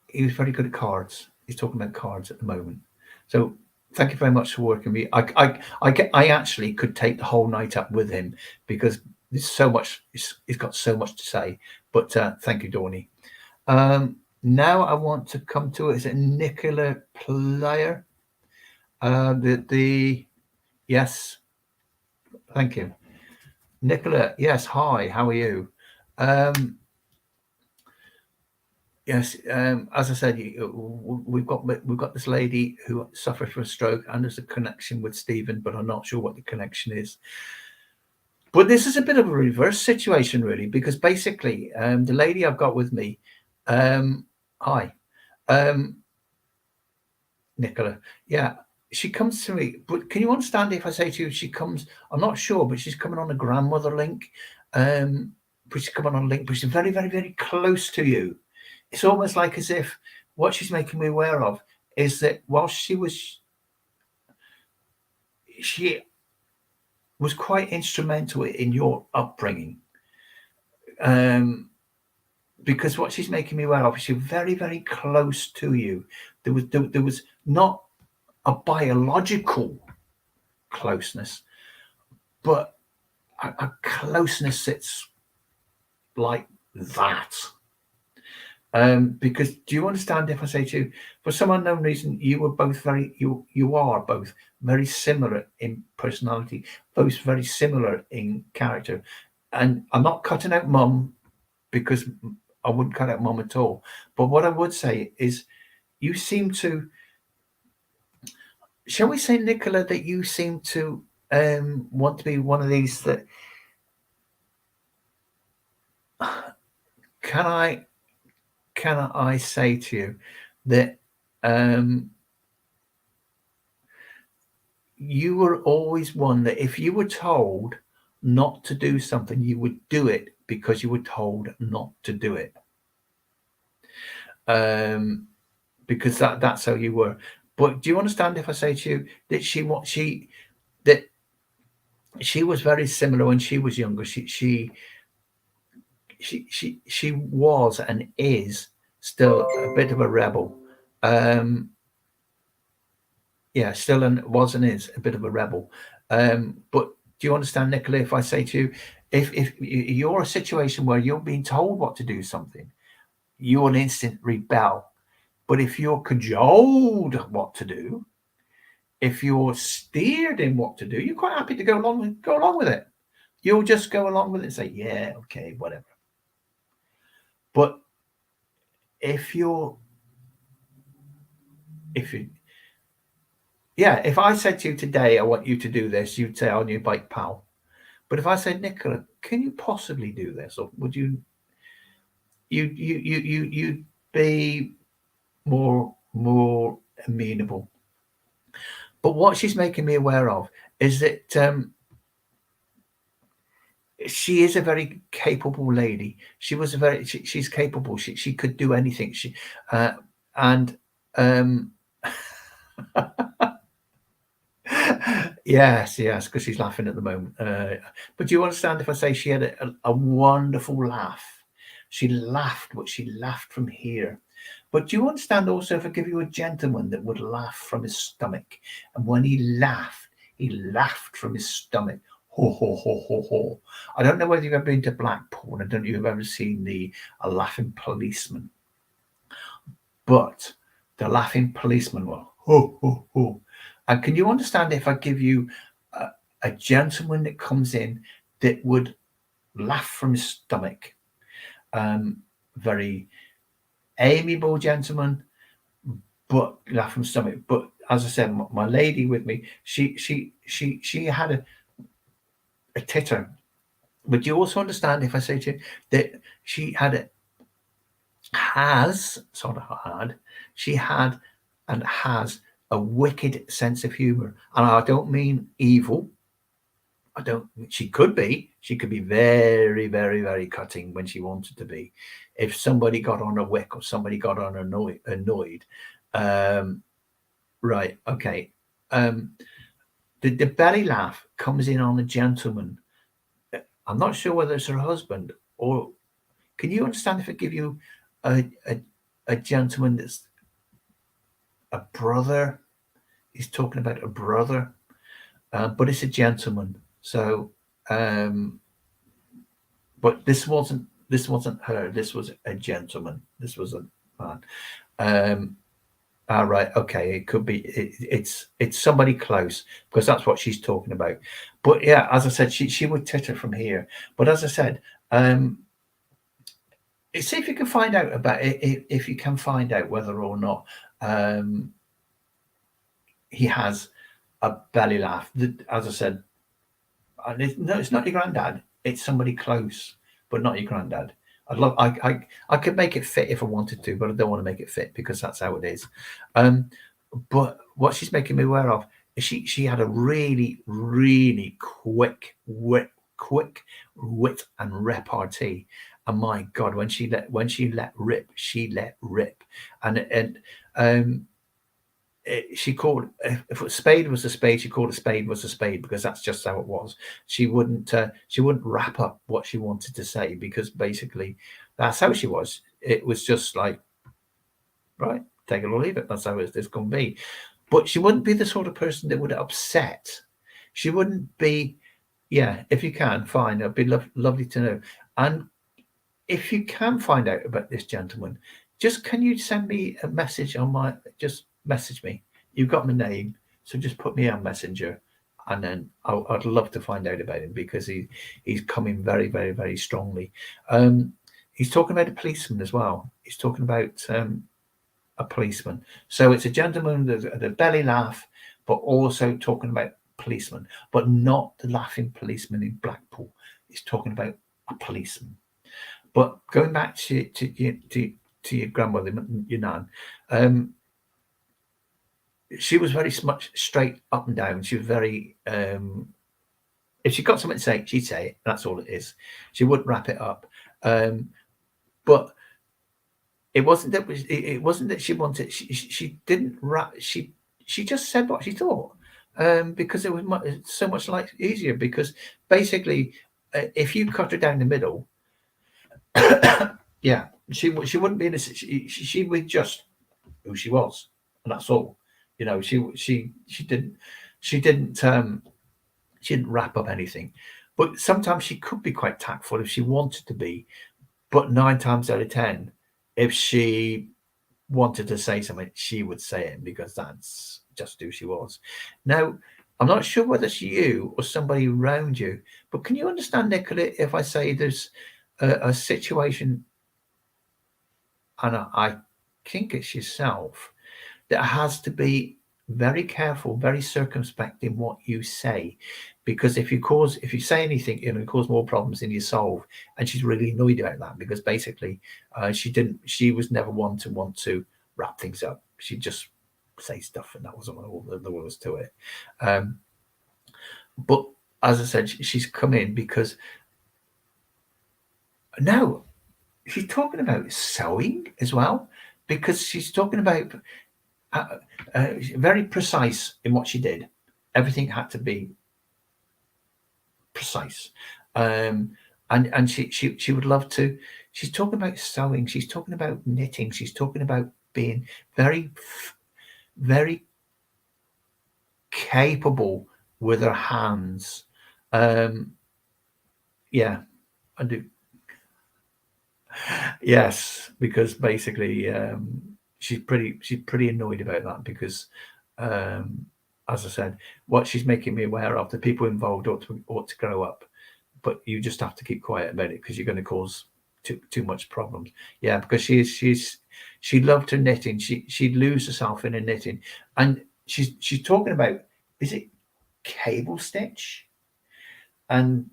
Speaker 4: he was very good at cards. He's talking about cards at the moment. So thank you very much for working with me. I actually could take the whole night up with him because there's so much. He's got so much to say. But thank you, Dorney. Now I want to come to it. Is it Nicola Player? Yes. Thank you, Nicola. Yes. Hi. How are you? Yes, as I said, we've got this lady who suffered from a stroke, and there's a connection with Stephen, but I'm not sure what the connection is. But this is a bit of a reverse situation, really, because basically, the lady I've got with me, hi, Nicola, yeah, she comes to me. But can you understand if I say to you, she comes? I'm not sure, but she's coming on a grandmother link, but she's coming on a link, but she's very, very, very close to you. It's almost like as if what she's making me aware of is that while she was quite instrumental in your upbringing, because what she's making me aware of is she's very, very close to you. There was not a biological closeness, but a closeness that's like that. Because do you understand if I say to you, for some unknown reason, you are both very similar in personality, both very similar in character. And I'm not cutting out mum because I wouldn't cut out mum at all. But what I would say is you seem to, shall we say, Nicola, that you seem to want to be one of these that can I say to you that you were always one that if you were told not to do something, you would do it because you were told not to do it. Because that's how you were. But do you understand if I say to you that she was very similar when she was younger? She was and is still a bit of a rebel. Still was and is a bit of a rebel. But do you understand, Nicola, if I say to you, if you're a situation where you're being told what to do something, you're an instant rebel. But if you're cajoled what to do, if you're steered in what to do, you're quite happy to go along with it. You'll just go along with it and say, yeah, okay, whatever. But if I said to you today, I want you to do this, you'd say on your bike, pal. But if I said, Nicola, can you possibly do this? Or would you'd be more amenable. But what she's making me aware of is that she is a very capable lady. She's capable. She could do anything. Yes, because she's laughing at the moment. But do you understand if I say she had a wonderful laugh? She laughed, but she laughed from here. But do you understand also if I give you a gentleman that would laugh from his stomach? And when he laughed from his stomach. Ho, ho, ho, ho, ho. I don't know whether you've ever been to Blackpool. I don't know if you've ever seen a laughing policeman. But the laughing policeman will ho, ho, ho. And can you understand if I give you a gentleman that comes in that would laugh from his stomach? Very amiable gentleman, but laugh from stomach. But as I said, my lady with me, she had a titter. But do you also understand if I say to you that she had and has a wicked sense of humor? And I don't mean evil. She could be very, very, very cutting when she wanted to be. If somebody got on a wick or somebody got on annoyed, right, okay. The belly laugh comes in on a gentleman. I'm not sure whether it's her husband, or can you understand if I give you a gentleman that's a brother? He's talking about a brother, but it's a gentleman. So, but this wasn't her. This was a gentleman. This was a man. Right. Okay. It could be. It's somebody close, because that's what she's talking about. But yeah, as I said, she would titter from here. But as I said, see if you can find out about it. If you can find out whether or not he has a belly laugh. As I said, no, it's not your granddad. It's somebody close, but not your granddad. I could make it fit if I wanted to, but I don't want to make it fit because that's how it is. But what she's making me aware of is she had a really, really quick wit and repartee. And my God, when she let rip, and she called, if a spade was a spade, she called a spade was a spade, because that's just how it was. She wouldn't wrap up what she wanted to say, because basically that's how she was. It was just like, right, take it or leave it. That's how it's going to be. But she wouldn't be the sort of person that would upset. She wouldn't be, yeah, if you can, fine. It'd be lovely to know. And if you can find out about this gentleman, can you send me a message on just message me. You've got my name, so just put me on Messenger, and then I'd love to find out about him, because he's coming very, very, very strongly. He's talking about a policeman as well. He's talking about a policeman. So it's a gentleman with a belly laugh, but also talking about policeman, but not the laughing policeman in Blackpool. He's talking about a policeman. But going back to your grandmother, your nan, she was very much straight up and down. She was very, if she got something to say, she'd say it. That's all it is. She wouldn't wrap it up. But it wasn't that she wanted. She didn't wrap. She just said what she thought, because it was so much easier. Because basically, if you cut her down the middle, yeah, she wouldn't be in a. She would just who she was, and that's all. You know, she didn't wrap up anything. But sometimes she could be quite tactful if she wanted to be. But 9 times out of 10, if she wanted to say something, she would say it, because that's just who she was. Now, I'm not sure whether it's you or somebody around you, but can you understand, Nicola, if I say there's a situation, and I think it's yourself, that has to be very careful, very circumspect in what you say, because if you say anything, it'll cause more problems than you solve. And she's really annoyed about that, because basically she was never one to want to wrap things up. She'd just say stuff, and that wasn't all there was to it. But as I said, she's come in because now she's talking about sewing as well, because she's talking about very precise in what she did. Everything had to be precise, and she would love to. She's talking about sewing. She's talking about knitting. She's talking about being very, very capable with her hands. Yeah, I do. Yes, because basically she's pretty annoyed about that, because as I said, what she's making me aware of, the people involved ought to grow up, but you just have to keep quiet about it, because you're going to cause too much problems. Yeah, because she loved her knitting. She'd lose herself in her knitting, and she's talking about, is it cable stitch, and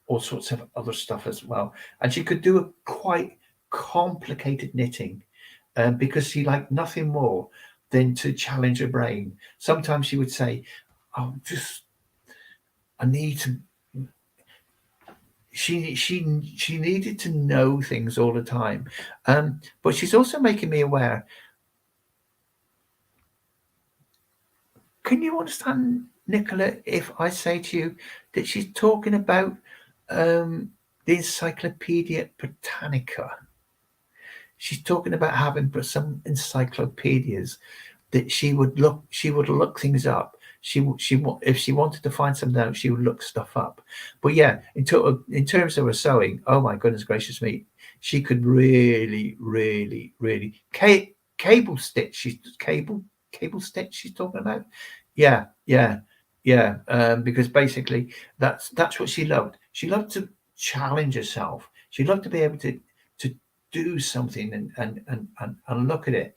Speaker 4: all sorts of other stuff as well. And she could do a quite complicated knitting, because she liked nothing more than to challenge her brain. Sometimes she would say, I need to. She needed to know things all the time, but she's also making me aware can you understand, Nicola, if I say to you that she's talking about the Encyclopedia Britannica? She's talking about having some encyclopedias that she would look things up. If she wanted to find something out, she would look stuff up. But yeah, in terms of her sewing, oh my goodness gracious me, she could really cable stitch. Cable stitch. She's talking about. Yeah. Because basically that's what she loved. She loved to challenge herself. She loved to be able to do something and look at it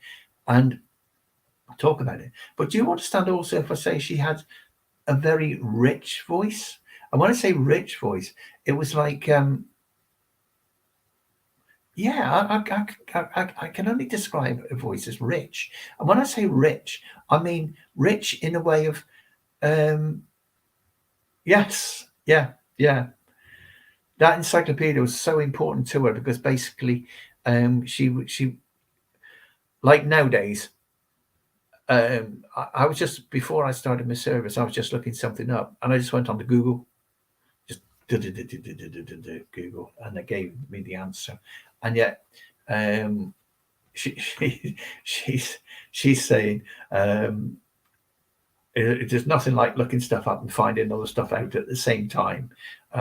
Speaker 4: and talk about it. But do you understand also if I say she had a very rich voice? And when I say rich voice, it was like I can only describe a voice as rich. And when I say rich, I mean rich in a way of yes, yeah. That encyclopedia was so important to her because basically she like nowadays, I was just, before I started my service, I was just looking something up and I just went on to Google, just Google, and it gave me the answer. And yet she's saying there's nothing like looking stuff up and finding other stuff out at the same time,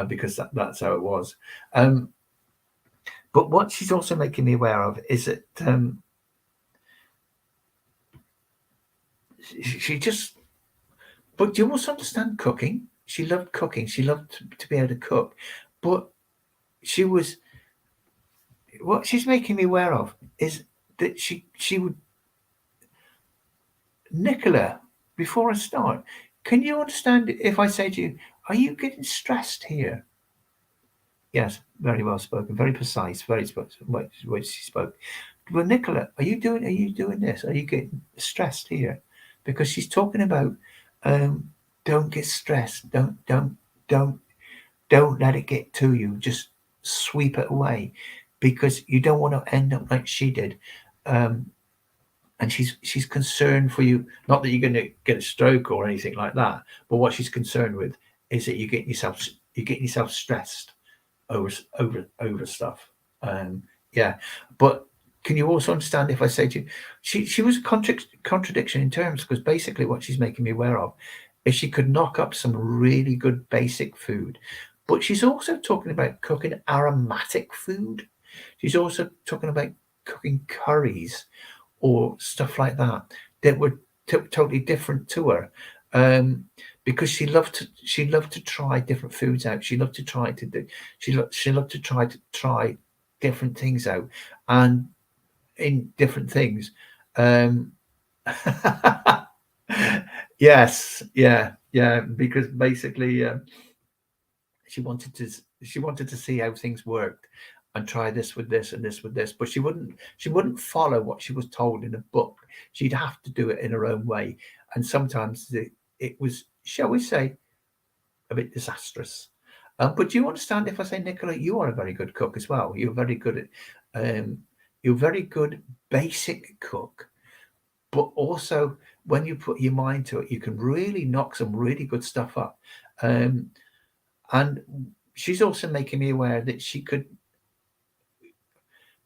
Speaker 4: because that's how it was. But what she's also making me aware of is that she just, but do you also understand cooking? She loved cooking. She loved to be able to cook. But she was, what she's making me aware of is that she would, Nicola, before I start, can you understand if I say to you, are you getting stressed here? Yes, very well spoken, very precise, very what she spoke. Well, Nicola, are you doing this? Are you getting stressed here? Because she's talking about don't get stressed. Don't let it get to you. Just sweep it away, because you don't want to end up like she did. And she's concerned for you. Not that you're going to get a stroke or anything like that, but what she's concerned with is that you're getting yourself stressed over stuff. Yeah, but can you also understand if I say to you, she was a contradiction in terms, because basically what she's making me aware of is she could knock up some really good basic food, but she's also talking about cooking aromatic food. She's also talking about cooking curries or stuff like that were totally different to her, because she loved to try different foods out. She loved to try to try different things out, and in different things. Yes, yeah, because basically she wanted to see how things worked and try this with this and this with this, but she wouldn't follow what she was told in a book. She'd have to do it in her own way, and sometimes it was, shall we say, a bit disastrous. But do you understand if I say, Nicola, you are a very good cook as well? You're very good at you're a very good basic cook, but also when you put your mind to it, you can really knock some really good stuff up. And she's also making me aware that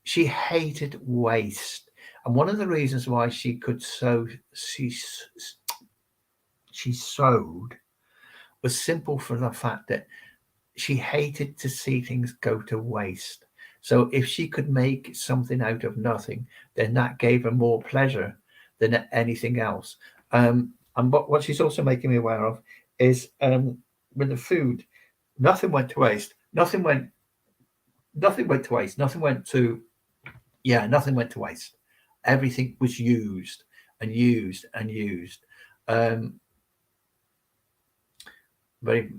Speaker 4: she hated waste. And one of the reasons why she sewed was simple, for the fact that she hated to see things go to waste. So if she could make something out of nothing, then that gave her more pleasure than anything else. And what she's also making me aware of is with the food, nothing went to waste. Nothing went to waste. Nothing went to waste. Everything was used and used and used. Very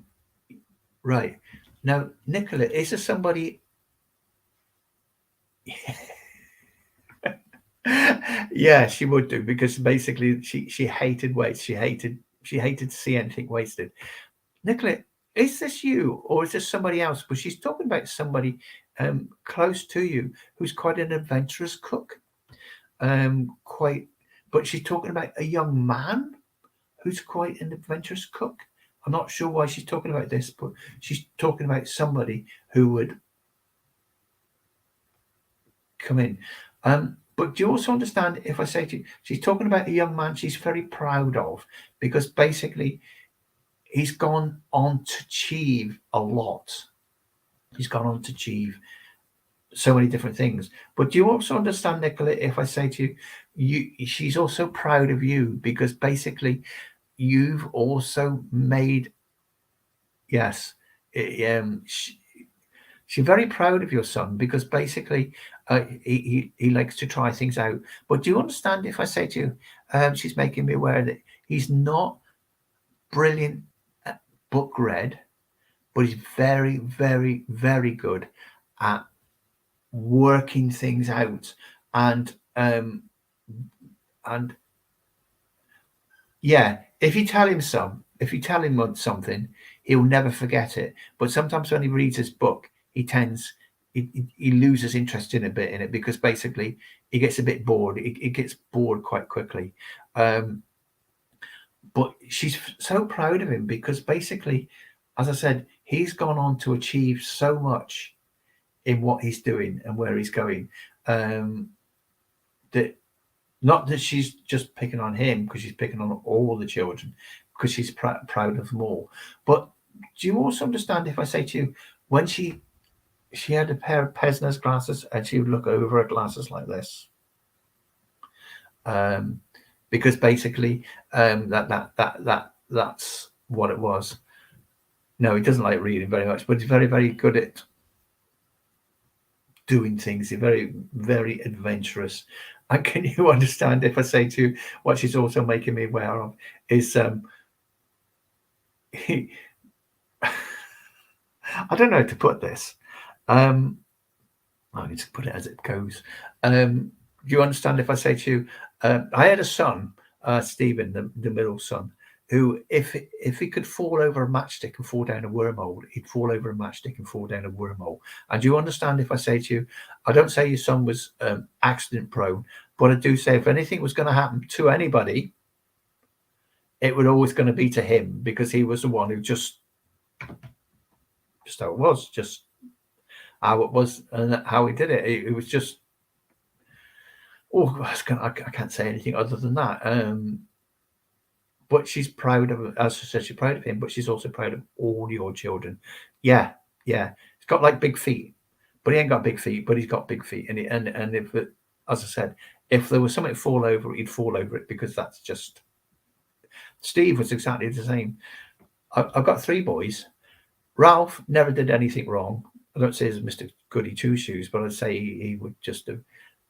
Speaker 4: right. Now, Nicola, is there somebody? Yeah, she would do, because basically she hated waste. She hated to see anything wasted. Nicola, is this you or is this somebody else? But she's talking about somebody close to you who's quite an adventurous cook. But she's talking about a young man who's quite an adventurous cook. I'm not sure why she's talking about this, but she's talking about somebody who would come in. But do you also understand if I say to you, she's talking about a young man she's very proud of, because basically he's gone on to achieve a lot. He's gone on to achieve so many different things. But do you also understand, Nicola, if I say to you, she's also proud of you, because basically you've also made, yes, she's very proud of your son, because basically he likes to try things out. But do you understand if I say to you, she's making me aware that he's not brilliant at book read, but he's very, very, very good at working things out. And yeah, if you tell him something, he'll never forget it. But sometimes when he reads his book, he loses interest in it, because basically he gets a bit bored. He gets bored quite quickly. But she's so proud of him, because basically, as I said, he's gone on to achieve so much in what he's doing and where he's going. That not that she's just picking on him, because she's picking on all the children, because she's proud of them all. But do you also understand if I say to you, when she had a pair of Pesner's glasses, and she would look over her glasses like this, because basically that's what it was. No, he doesn't like reading very much, but he's very, very good at doing things. He's very, very adventurous. And can you understand if I say to you, what she's also making me aware of is I don't know how to put this. I need to put it as it goes. Do you understand if I say to you, I had a son, Stephen, the middle son, who if he could fall over a matchstick and fall down a wormhole, he'd fall over a matchstick and fall down a wormhole. And do you understand if I say to you, I don't say your son was accident prone, but I do say if anything was going to happen to anybody, it would always going to be to him, because he was the one who just how it was, just how it was, and how he did it. It was just, I can't say anything other than that. But she's proud of, as I said, she's proud of him, but she's also proud of all your children. Yeah. He's got like big feet, but he ain't got big feet, but he's got big feet. And if it, as I said, if there was something to fall over, he'd fall over it, because that's just. Steve was exactly the same. I've got 3 boys. Ralph never did anything wrong. I don't say he's Mr. Goody Two Shoes, but I'd say he would just have.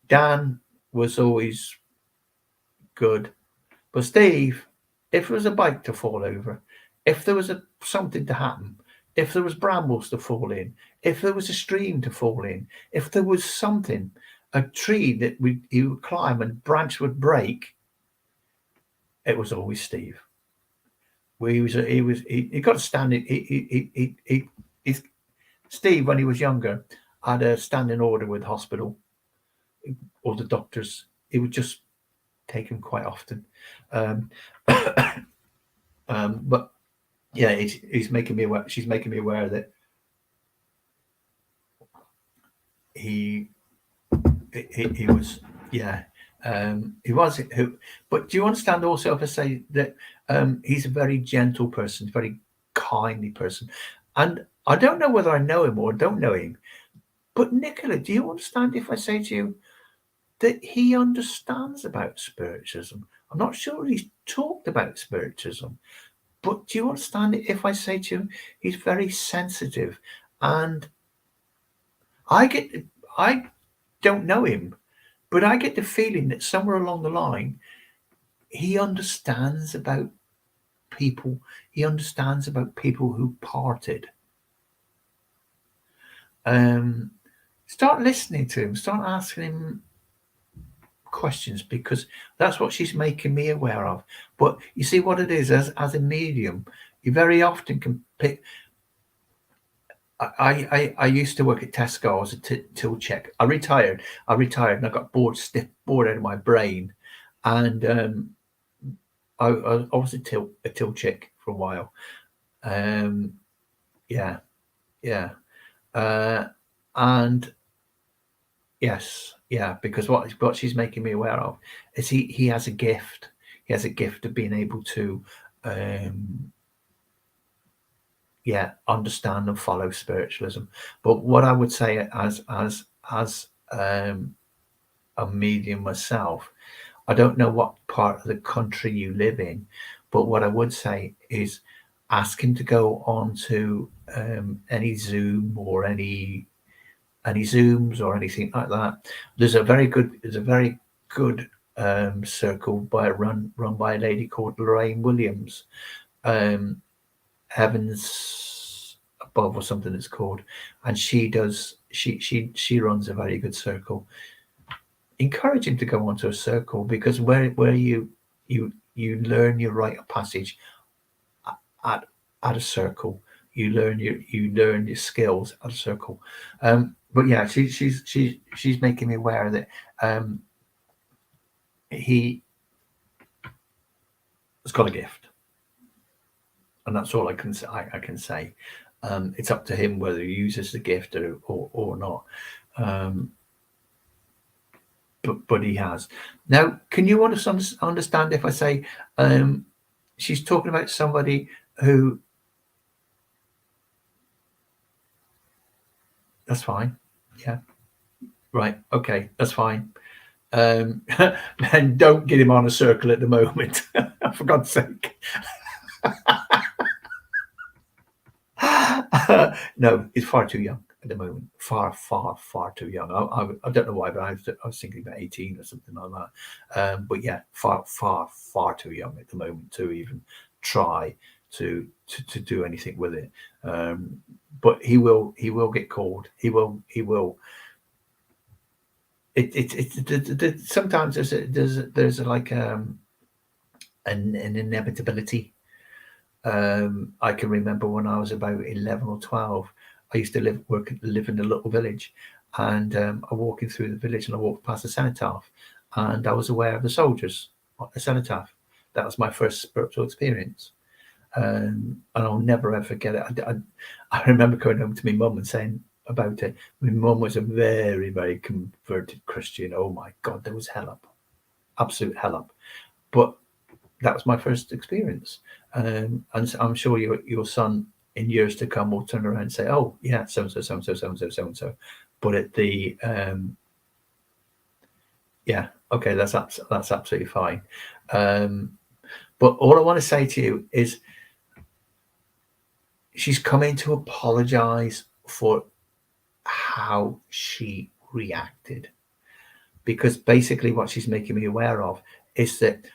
Speaker 4: Dan was always good. But Steve, if there was a bike to fall over, if there was something to happen, if there was brambles to fall in, if there was a stream to fall in, if there was something, a tree that he would climb and branch would break, it was always Steve. He got to stand it. Steve, when he was younger, had a standing order with the hospital or the doctors. He would just take him quite often. But yeah, he's making me aware. She's making me aware that he was, yeah. He was who, but do you understand also if I say that he's a very gentle person, very kindly person, and I don't know whether I know him or don't know him, but Nicola, do you understand if I say to you that he understands about spiritualism? I'm not sure he's talked about spiritualism, but do you understand it if I say to you he's very sensitive? And I don't know him, but I get the feeling that somewhere along the line, he understands about people. He understands about people who parted. Start listening to him. Start asking him questions, because that's what she's making me aware of. But you see what it is, as a medium, you very often can pick. I used to work at Tesco as a till check. I retired and I got bored out of my brain, and I was a till chick for a while. Yeah, and yes, yeah, because what she's making me aware of is he has a gift. He has a gift of being able to, understand and follow spiritualism. But what I would say as a medium myself, I don't know what part of the country you live in, but what I would say is ask him to go on to any Zoom or any Zooms or anything like that. There's a very good circle run by a lady called Lorraine Williams, Heavens Above or something it's called, and she runs a very good circle. Encourage him to go onto a circle, because where you learn your rite of passage at a circle, you learn your skills at a circle. But yeah, she's making me aware that he has got a gift, and that's all I can say. It's up to him whether he uses the gift or not. But he has. Now, can you understand if I say she's talking about somebody who? That's fine. Yeah. Right. Okay. That's fine. And don't get him on a circle at the moment, for God's sake. No, he's far too young at the moment. Far too young. I don't know why, but I was thinking about 18 or something like that. But yeah, far too young at the moment to even try to do anything with it. But he will get called. He will. Sometimes there's like an inevitability. I can remember when I was about 11 or 12, I used to live in a little village, and I walking through the village, and I walked past a cenotaph, and I was aware of the soldiers on the cenotaph. That was my first spiritual experience, and I'll never ever forget it. I remember going home to my mum and saying about it. My mum was a very, very converted Christian. Oh my God, there was hell up, absolute hell up. But that was my first experience, and I'm sure your son in years to come will turn around and say, "Oh yeah, so and so, so and so, so and so, so and so." But at the yeah, okay, that's absolutely fine. But all I want to say to you is, she's coming to apologize for how she reacted, because basically what she's making me aware of is that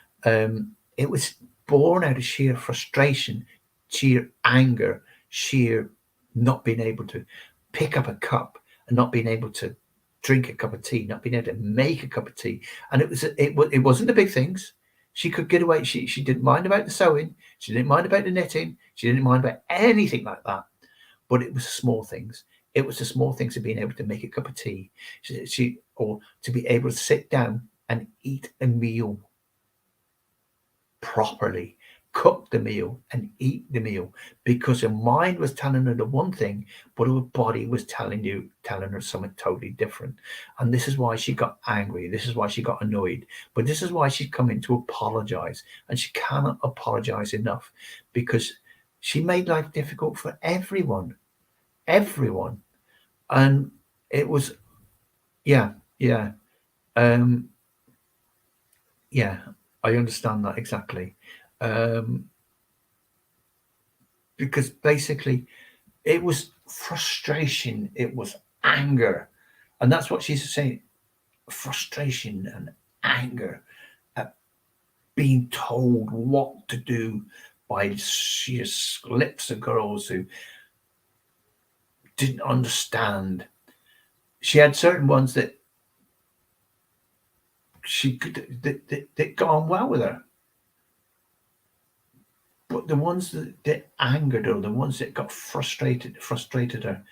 Speaker 4: it was born out of sheer frustration, sheer anger, sheer not being able to pick up a cup and not being able to drink a cup of tea, not being able to make a cup of tea. And it wasn't the big things. She could get away. She didn't mind about the sewing. She didn't mind about the knitting. She didn't mind about anything like that. But it was the small things. It was the small things of being able to make a cup of tea, or to be able to sit down and eat a meal properly, cook the meal and eat the meal, because her mind was telling her the one thing, but her body was telling her something totally different. And this is why she got angry. This is why she got annoyed. But this is why she's coming to apologize, and she cannot apologize enough, because she made life difficult for everyone. And it was yeah I understand that exactly, because basically it was frustration, it was anger, and that's what she's saying, frustration and anger at being told what to do by sheer lips of girls who didn't understand. She had certain ones that she could that got on well with her, but the ones that angered her, the ones that got frustrated her,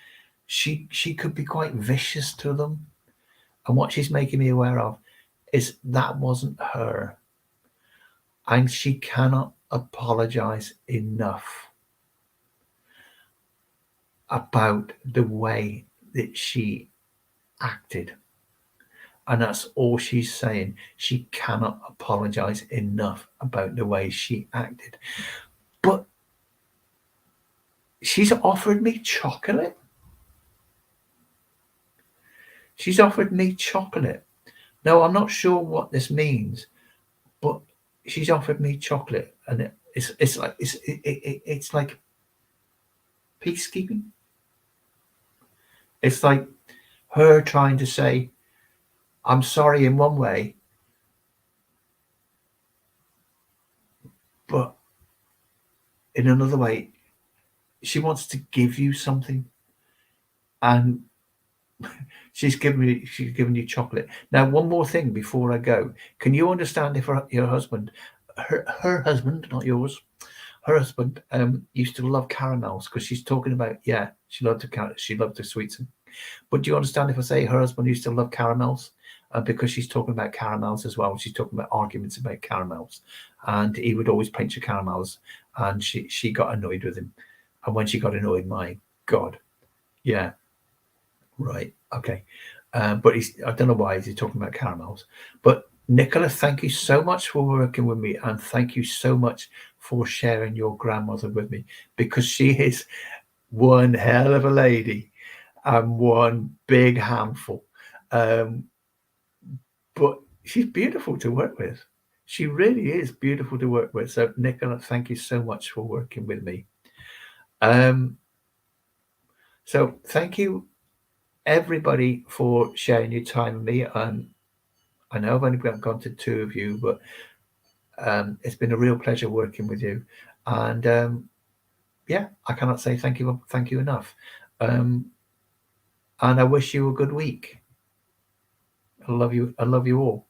Speaker 4: she could be quite vicious to them. And what she's making me aware of is that wasn't her. and she cannot apologize enough about the way that she acted. And that's all she's saying. She cannot apologize enough about the way she acted. But she's offered me chocolate. She's offered me chocolate. Now, I'm not sure what this means, but she's offered me chocolate, and it's like peacekeeping. It's like her trying to say, I'm sorry in one way, but in another way, she wants to give you something, and she's given you chocolate. Now, one more thing before I go. Can you understand if your husband, her husband, not yours, her husband, used to love caramels? Because she's talking about, yeah, she loved the sweets. But do you understand if I say her husband used to love caramels? Because she's talking about caramels as well. She's talking about arguments about caramels, and he would always pinch her caramels, and she got annoyed with him. And when she got annoyed, my God, yeah, right, okay. But I don't know why he's talking about caramels. But Nicola, thank you so much for working with me, and thank you so much for sharing your grandmother with me, because she is one hell of a lady and one big handful. But she's beautiful to work with. She really is beautiful to work with. So, Nicola, thank you so much for working with me. So thank you, everybody, for sharing your time with me. I know I've only gone to two of you, but it's been a real pleasure working with you. And yeah, I cannot say thank you enough. And I wish you a good week. I love you all.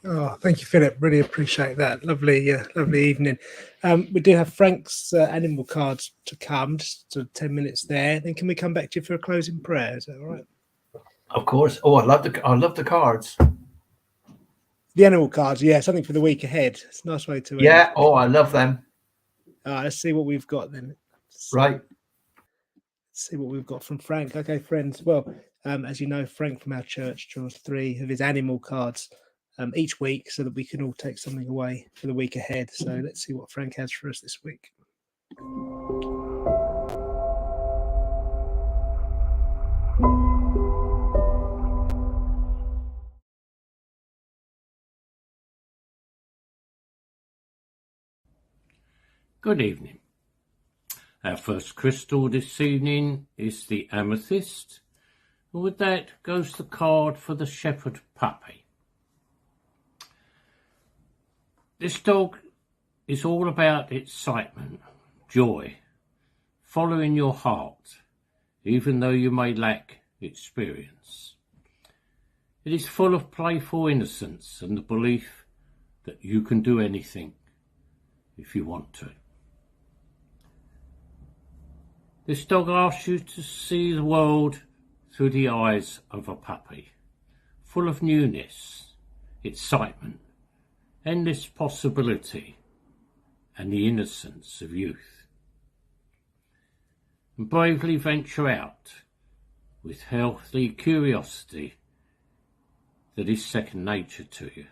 Speaker 5: Oh, thank you, Philip. Really appreciate that. Lovely evening. We do have Frank's animal cards to come, just 10 minutes there. Then can we come back to you for a closing prayer? Is that all right?
Speaker 4: Of course. Oh, I love the cards.
Speaker 5: The animal cards, yeah, something for the week ahead. It's a nice way to end.
Speaker 4: Yeah. Oh, I love them.
Speaker 5: Let's see what we've got then.
Speaker 4: Right.
Speaker 5: Let's see what we've got from Frank. Okay, friends. Well, as you know, Frank from our church draws 3 of his animal cards each week, so that we can all take something away for the week ahead. So let's see what Frank has for us this week.
Speaker 6: Good evening. Our first crystal this evening is the amethyst. And with that goes the card for the shepherd puppy. This dog is all about excitement, joy, following your heart, even though you may lack experience. It is full of playful innocence and the belief that you can do anything if you want to. This dog asks you to see the world through the eyes of a puppy, full of newness, excitement, endless possibility, and the innocence of youth. And bravely venture out with healthy curiosity that is second nature to you.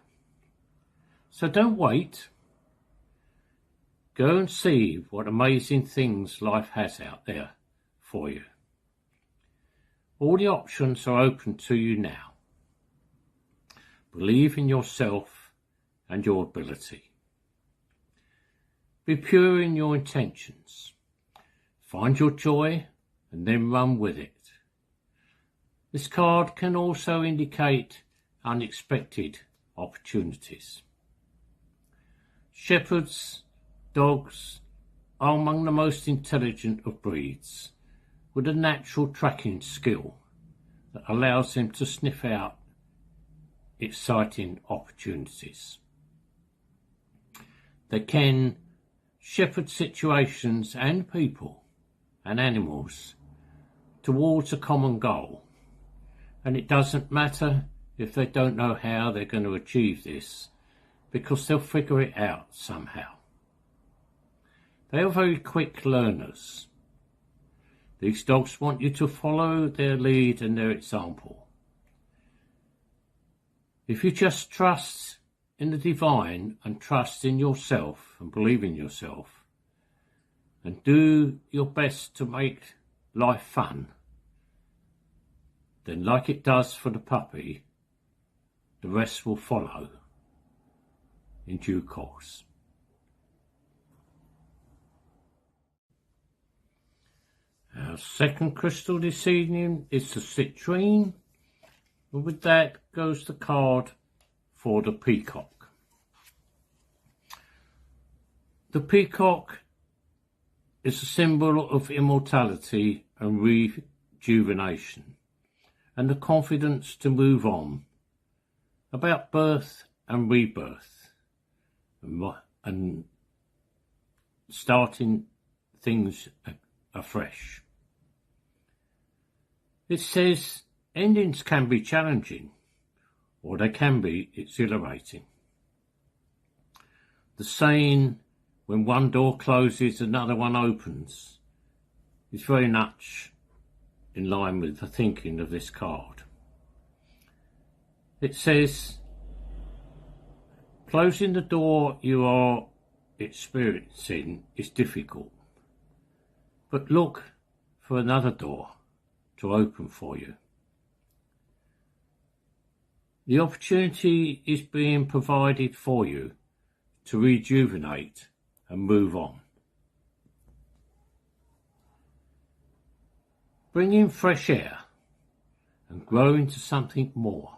Speaker 6: So don't wait. Go and see what amazing things life has out there for you. All the options are open to you now. Believe in yourself and your ability. Be pure in your intentions. Find your joy and then run with it. This card can also indicate unexpected opportunities. Shepherds, dogs are among the most intelligent of breeds, with a natural tracking skill that allows them to sniff out exciting opportunities. They can shepherd situations and people and animals towards a common goal, and it doesn't matter if they don't know how they're going to achieve this. because they'll figure it out somehow. They are very quick learners. These dogs want you to follow their lead and their example. If you just trust in the divine and trust in yourself and believe in yourself and do your best to make life fun, then like it does for the puppy, the rest will follow in due course. Our second crystal this evening is the citrine, and with that goes the card for the peacock. The peacock is a symbol of immortality and rejuvenation, and the confidence to move on, about birth and rebirth, and starting things afresh. It says endings can be challenging, or they can be exhilarating. The saying, when one door closes, another one opens, is very much in line with the thinking of this card. It says, closing the door you are experiencing is difficult, but look for another door to open for you. The opportunity is being provided for you to rejuvenate and move on. Bring in fresh air and grow into something more.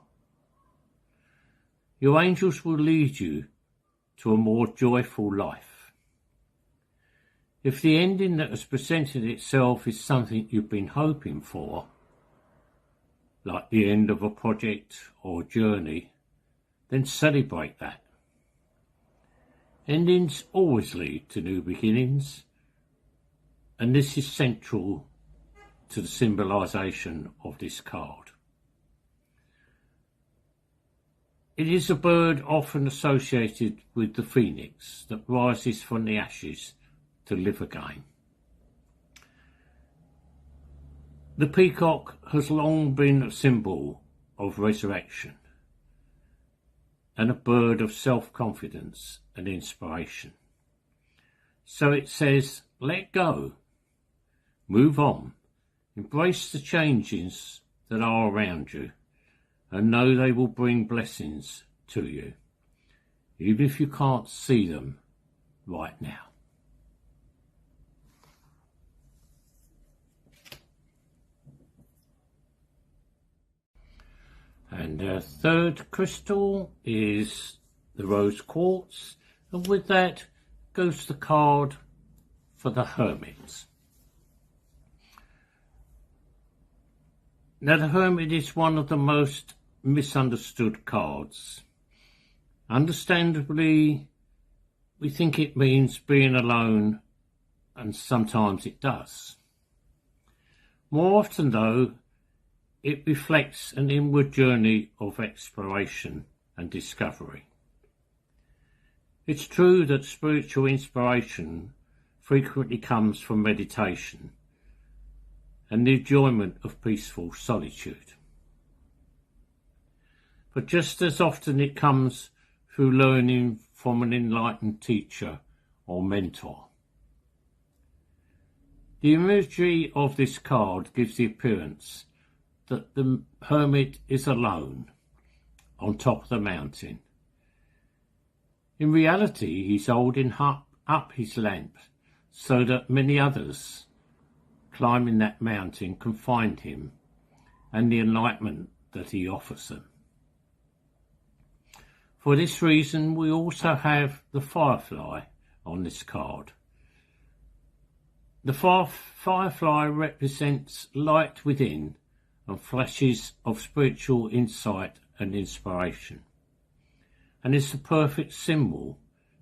Speaker 6: Your angels will lead you to a more joyful life. If the ending that has presented itself is something you've been hoping for, like the end of a project or journey, then celebrate that. Endings always lead to new beginnings, and this is central to the symbolisation of this card. It is a bird often associated with the phoenix that rises from the ashes to live again. The peacock has long been a symbol of resurrection and a bird of self-confidence and inspiration. So it says, let go, move on, embrace the changes that are around you, and know they will bring blessings to you, even if you can't see them right now. And our third crystal is the rose quartz, and with that goes the card for the hermit. Now the hermit is one of the most misunderstood cards. Understandably, we think it means being alone, and sometimes it does. More often though, it reflects an inward journey of exploration and discovery. It's true that spiritual inspiration frequently comes from meditation and the enjoyment of peaceful solitude. But just as often it comes through learning from an enlightened teacher or mentor. The imagery of this card gives the appearance that the hermit is alone on top of the mountain. In reality, he's holding up his lamp so that many others climbing that mountain can find him and the enlightenment that he offers them. For this reason, we also have the firefly on this card. The firefly represents light within and flashes of spiritual insight and inspiration, and is the perfect symbol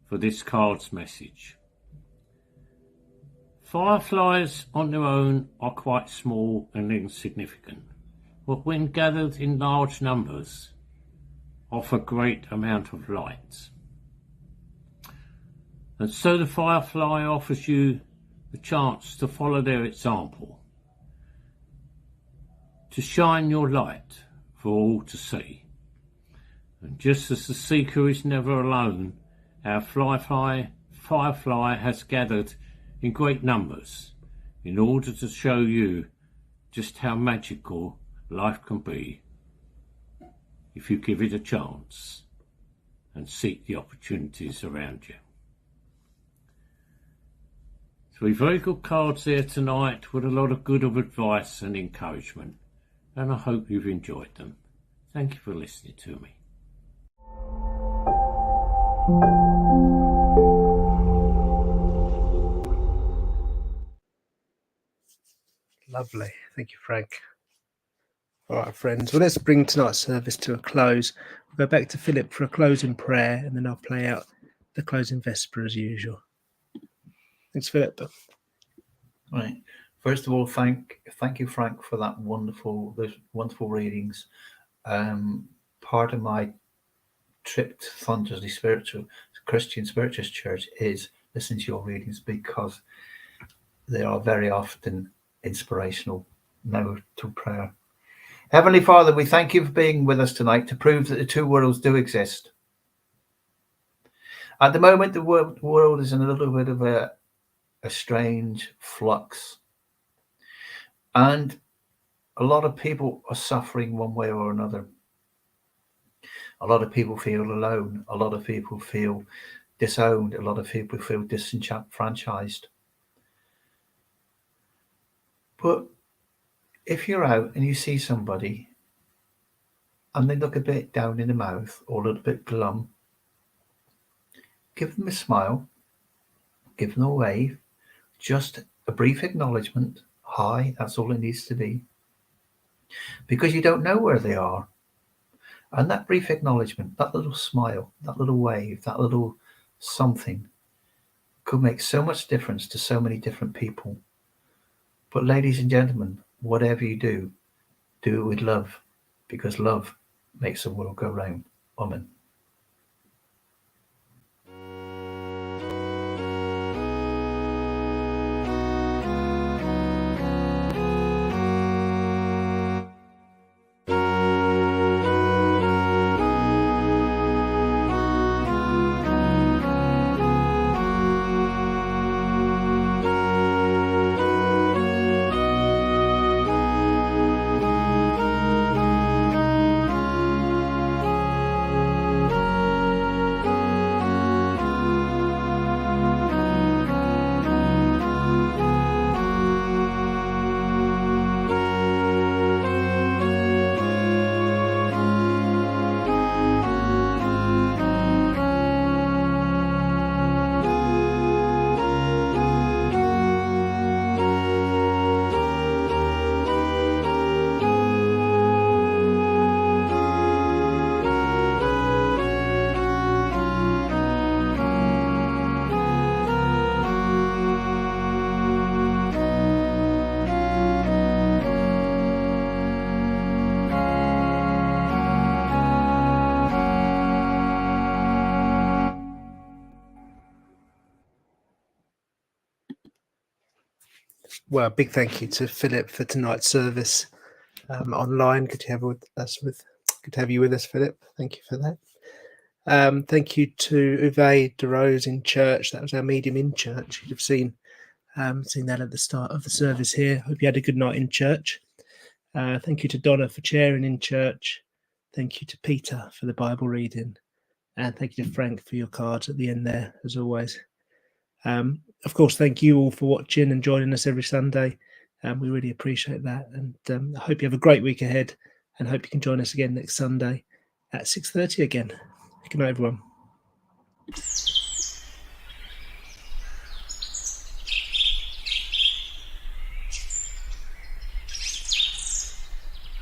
Speaker 6: for this card's message. Fireflies on their own are quite small and insignificant, but when gathered in large numbers, offer great amount of light. And so the firefly offers you the chance to follow their example, to shine your light for all to see. And just as the seeker is never alone, our firefly has gathered in great numbers in order to show you just how magical life can be if you give it a chance and seek the opportunities around you. 3 very good cards there tonight with a lot of good advice and encouragement, and I hope you've enjoyed them. Thank you for listening to me.
Speaker 5: Lovely. Thank you, Frank. All right, friends. Well, let's bring tonight's service to a close. We'll go back to Philip for a closing prayer, and then I'll play out the closing vesper as usual. Thanks, Philip.
Speaker 4: Right. First of all, thank you, Frank, for those wonderful readings. Part of my trip to Thundersley Christian Spiritualist Church is listening to your readings, because they are very often inspirational. Now to prayer. Heavenly Father, we thank you for being with us tonight to prove that the two worlds do exist. At the moment, the world is in a little bit of a strange flux, and a lot of people are suffering one way or another. A lot of people feel alone. A lot of people feel disowned. A lot of people feel disenfranchised. But if you're out and you see somebody and they look a bit down in the mouth or a little bit glum, give them a smile, give them a wave, just a brief acknowledgement. Hi, that's all it needs to be. Because you don't know where they are. And that brief acknowledgement, that little smile, that little wave, that little something could make so much difference to so many different people. But ladies and gentlemen, whatever you do, do it with love, because love makes the world go round. Amen.
Speaker 5: Well, a big thank you to Philip for tonight's service online. Good to have you with us, Philip. Thank you for that. Thank you to Uwe de Rose in church. That was our medium in church. You'd have seen that at the start of the service here. Hope you had a good night in church. Thank you to Donna for chairing in church. Thank you to Peter for the Bible reading. And thank you to Frank for your cards at the end there, as always. Of course, thank you all for watching and joining us every Sunday. We really appreciate that. And I hope you have a great week ahead, and hope you can join us again next Sunday at 6:30 again. Good night, everyone.